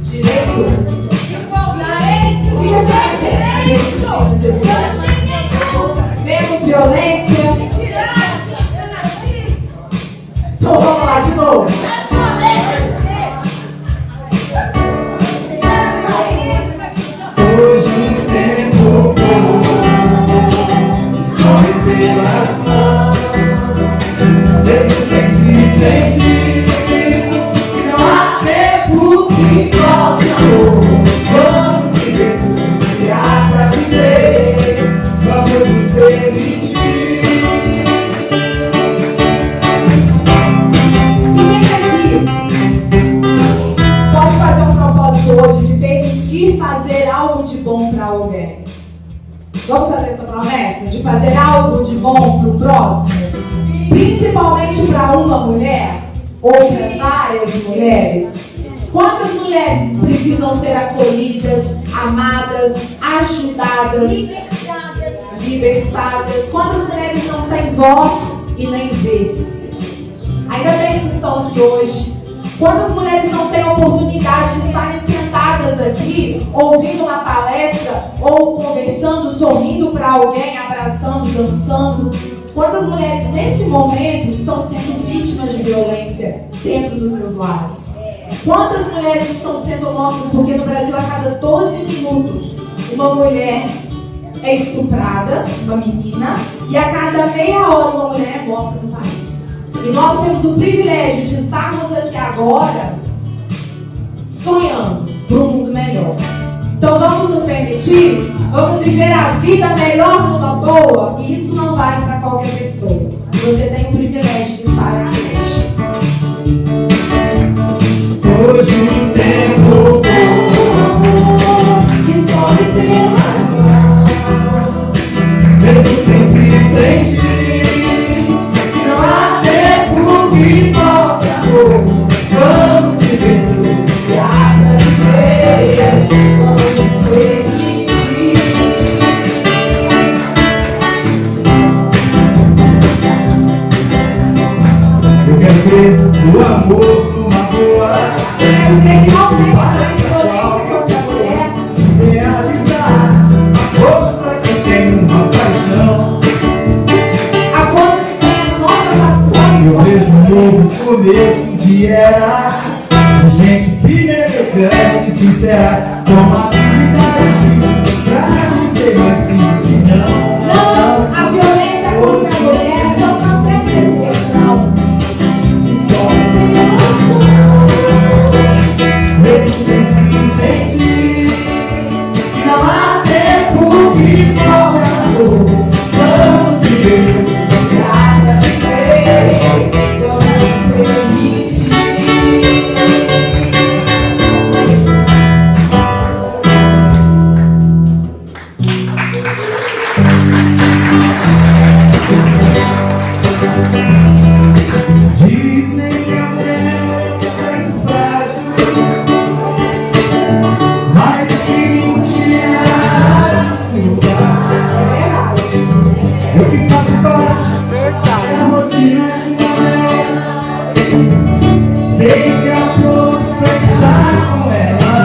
Direito. O que você quer se permitir? Menos violência. Então vamos lá de novo. hoje no tempo voa. Escorre pelas mãos. Mesmo sem se sentir, que não há tempo que volte, amor. Vamos viver tudo que há pra viver. Vamos nos permitir. Pode fazer um propósito hoje de permitir fazer algo de bom para alguém. Vamos fazer essa promessa de fazer algo de bom para o próximo? Principalmente para uma mulher ou para várias mulheres. Quantas mulheres precisam ser acolhidas, amadas, ajudadas, libertadas? Quantas mulheres não têm voz e nem vez? Ainda bem que vocês estão aqui hoje. Quantas mulheres não têm oportunidade de estarem sentadas aqui, ouvindo uma palestra, ou conversando, sorrindo para alguém, abraçando, dançando? Quantas mulheres nesse momento estão sendo vítimas de violência dentro dos seus lares? Quantas mulheres estão sendo mortas porque no Brasil a cada 12 minutos uma mulher é estuprada, uma menina, e a cada meia hora uma mulher é morta no país? E nós temos o privilégio de estarmos aqui agora sonhando por um mundo melhor. Então vamos nos permitir, vamos viver a vida melhor numa boa, e isso não vale para qualquer pessoa. Você tem o privilégio de estar aqui hoje. Hoje no tempo voa. Escolhe pelas mãos. Mesmo sem se sentir, não há tempo que volte, amor. Vamos viver tudo que há pra viver. Vamos nos permitir. Eu quero ver tua honesta e sincera, com a habilidade pra viver mais simples. Não, a violência contra a mulher não tem respeito, não. Mesmo sem se sentir, não há tempo que cobra amor. Vamos viver, cada vez, vamos permitir. Dizem que a mulher é frágil, mas que mentira eu que faço parte da rotina de uma mulher. Sei que a força está com ela.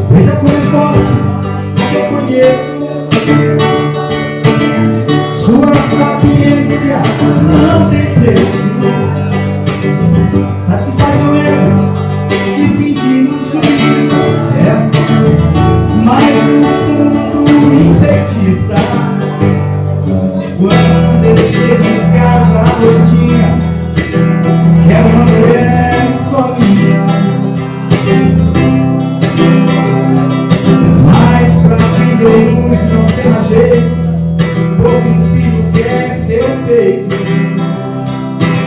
Veja como é forte, eu conheço. Sua sapiência não tem preço. Satisfaz o erro se fingir no sorriso. Mas no fundo enfeitiça. Quando eu chego em casa à noitinha, quero uma mulher só minha. Mas pra vender luz não tem mais jeito, porque um filho quer seu peito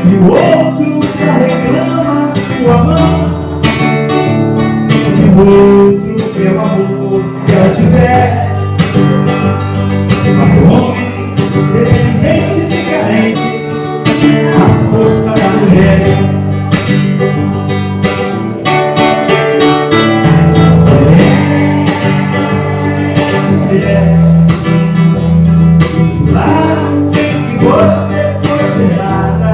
e o outro já reclama sua mão, e o outro quer o amor que ela tiver. Mas o homem, dependente e carente, a força da mulher. Lá em que você foi gerada,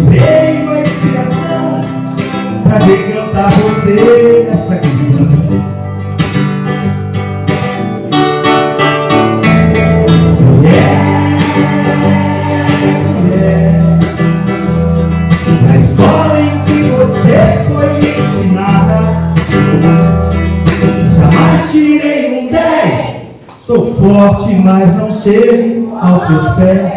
veio a inspiração pra recantar você nesta canção. Na escola em que você foi ensinada, jamais tirei um 10. Sou forte, mas não chego aos seus pés.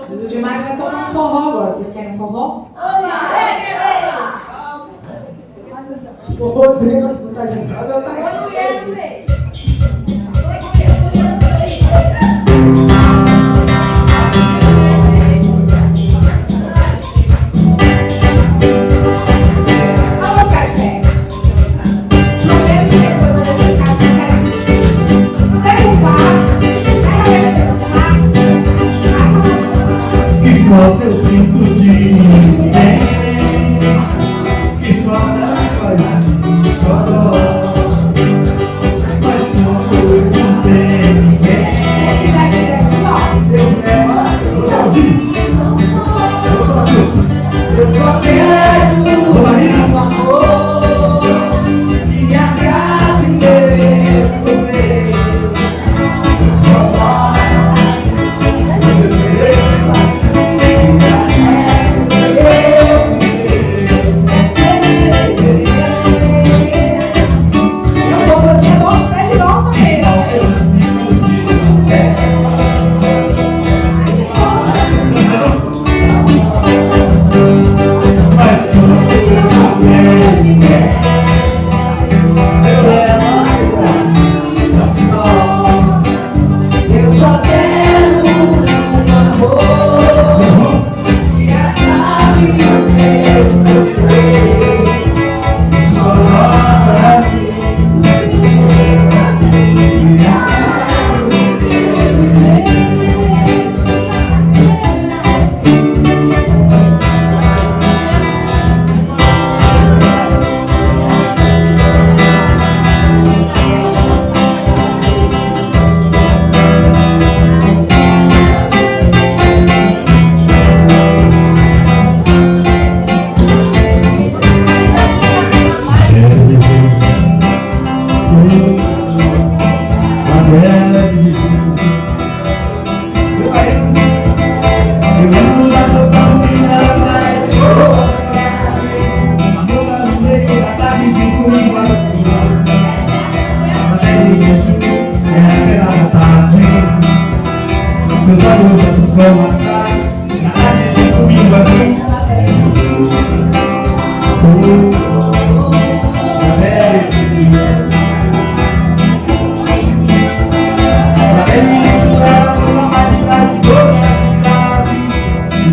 O Dimar vai tomar um forró agora. Vocês querem forró? Forrozinho, muita gente sabe, eu tava. Alô, Café. Primeiro que depois eu vou ficar sem derrubar. Que falta eu sinto de ninguém, que falta faz choró, mas quando eu não tenho ninguém, eu só quero um amor que acabe meu sofrer. Só eu sei.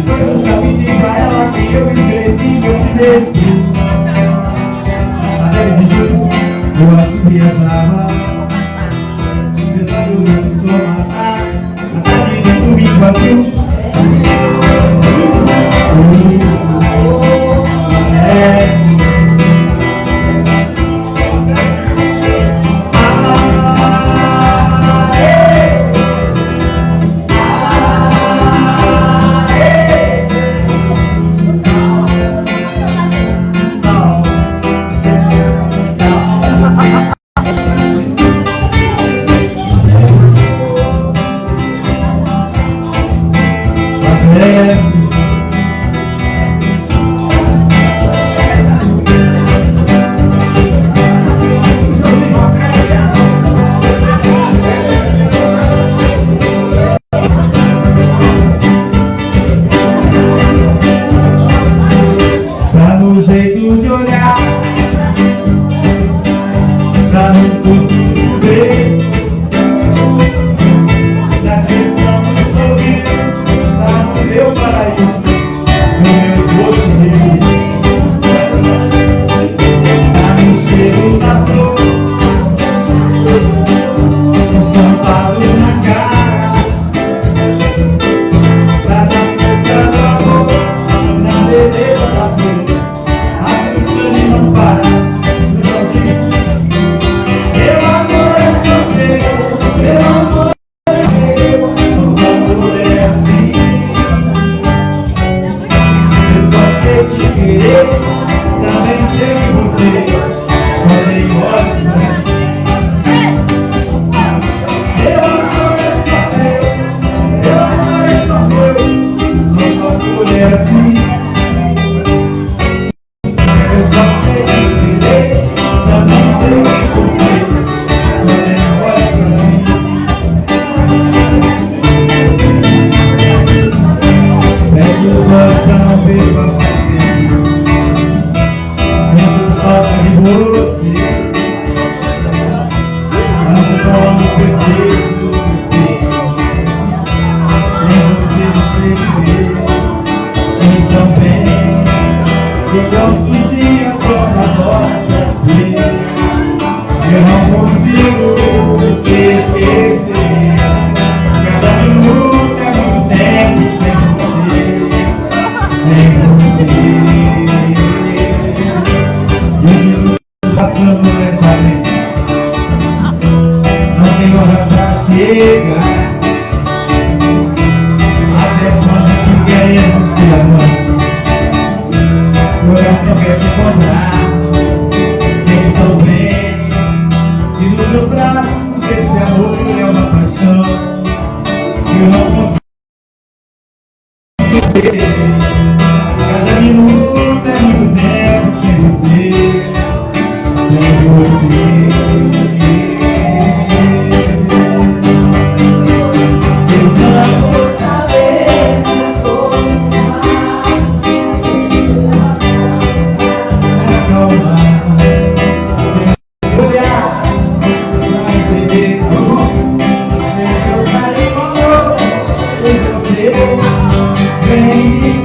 Foi justamente pra ela que eu escrevi meu primeiro disco. Até de julho eu acho que viajava, pensando em se matar. A tarde de domingo azul. Tá no jeito de olhar, tá no corpo ver, na questão do sorriso, tá no meu paraíso, no meu rosto. Tá no cheiro da flor, estampado na cara, tá na força do amor, na beleza da flor. Não para, meu amor é só seu, meu amor é meu, nosso amor é assim. Eu só sei te querer, também sei que você também gosta. Meu amor é só seu, meu amor é só meu, nosso amor é assim. Eu não consigo te esquecer. Cada minuto é muito tempo sem você, E os minutos passando lentamente, não tem hora pra chegar. Até quando queremos se amar, coração quer se encontrar. Então vem, e no meu braço esse amor é uma paixão que eu não consigo perder. Cada minuto é muito tempo sem você, sem você. Eu não vou saber Vem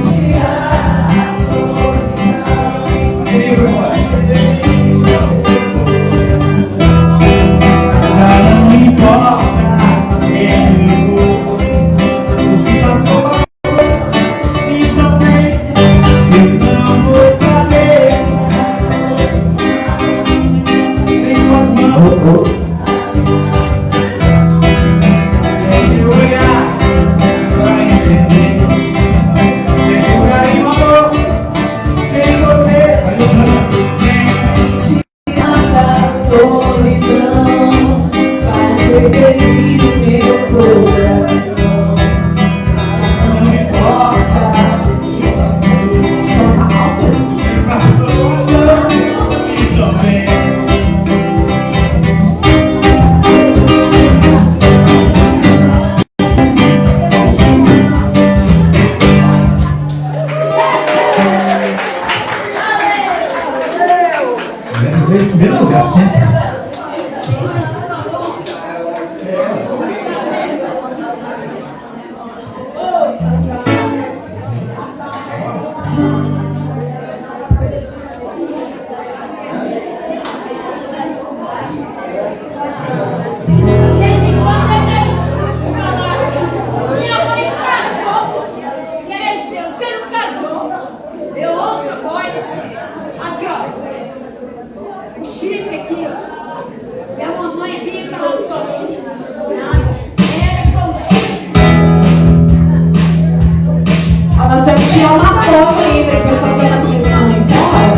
tirar uma foto ainda, que o pessoal já está começando a ir embora.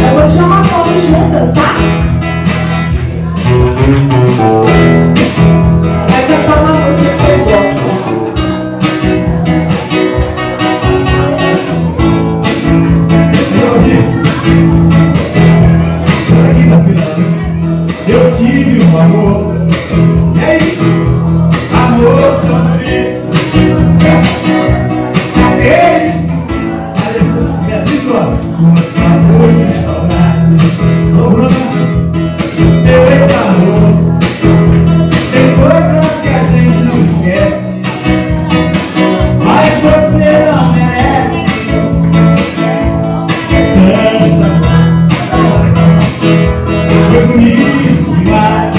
Nós vamos tirar uma foto juntas, tá? Vai cantar uma música que vocês gostam. Eu tive um amor. E aí? Amor também. Ele, minha vida, com amor de saudade. Ô Bruna, teu amor. Tem coisas que a gente não esquece, mas você não merece. Foi bonito demais,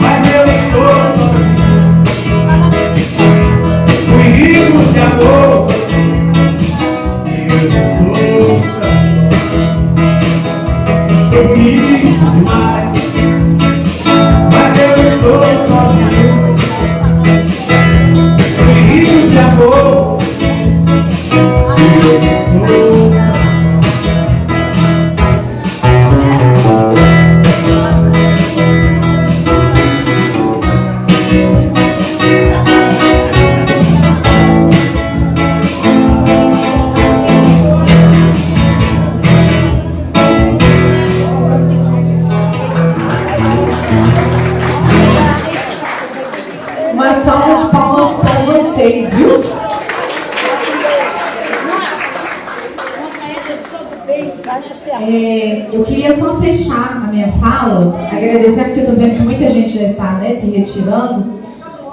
mas eu estou sozinho. Fui rico de amor, eu estou sozinho. Foi bonito demais, mas eu estou sozinho. Fui rico de amor, eu estou sozinho. Uma salva de palmas para vocês, viu? Eu queria só fechar a minha fala, agradecendo, porque eu estou vendo que muita gente já está, né, se retirando.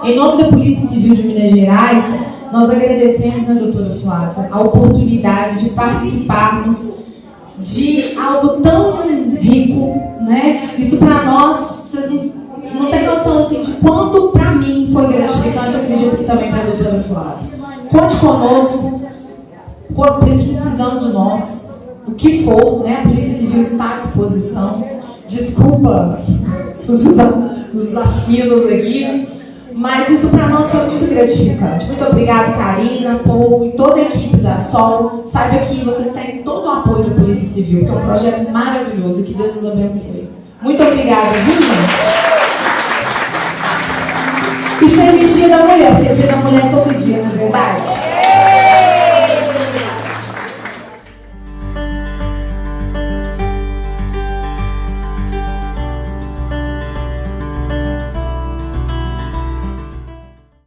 Em nome da Polícia Civil de Minas Gerais, nós agradecemos, né, doutora Flávia, a oportunidade de participarmos de algo tão rico, né? Isso para nós, vocês não têm noção assim, de quanto para mim foi gratificante, acredito que também para a doutora Flávia. Conte conosco, precisando de nós, o que for, né? A Polícia Civil está à disposição. Desculpa os desafios aqui, mas isso para nós foi muito gratificante. Muito obrigada, Karina, Paul e toda a equipe da Sol. Saiba que vocês têm todo o apoio da Polícia Civil, que é um projeto maravilhoso e que Deus os abençoe. Muito obrigada, viu, gente? E feliz Dia da Mulher, porque Dia da Mulher é todo dia, não é verdade?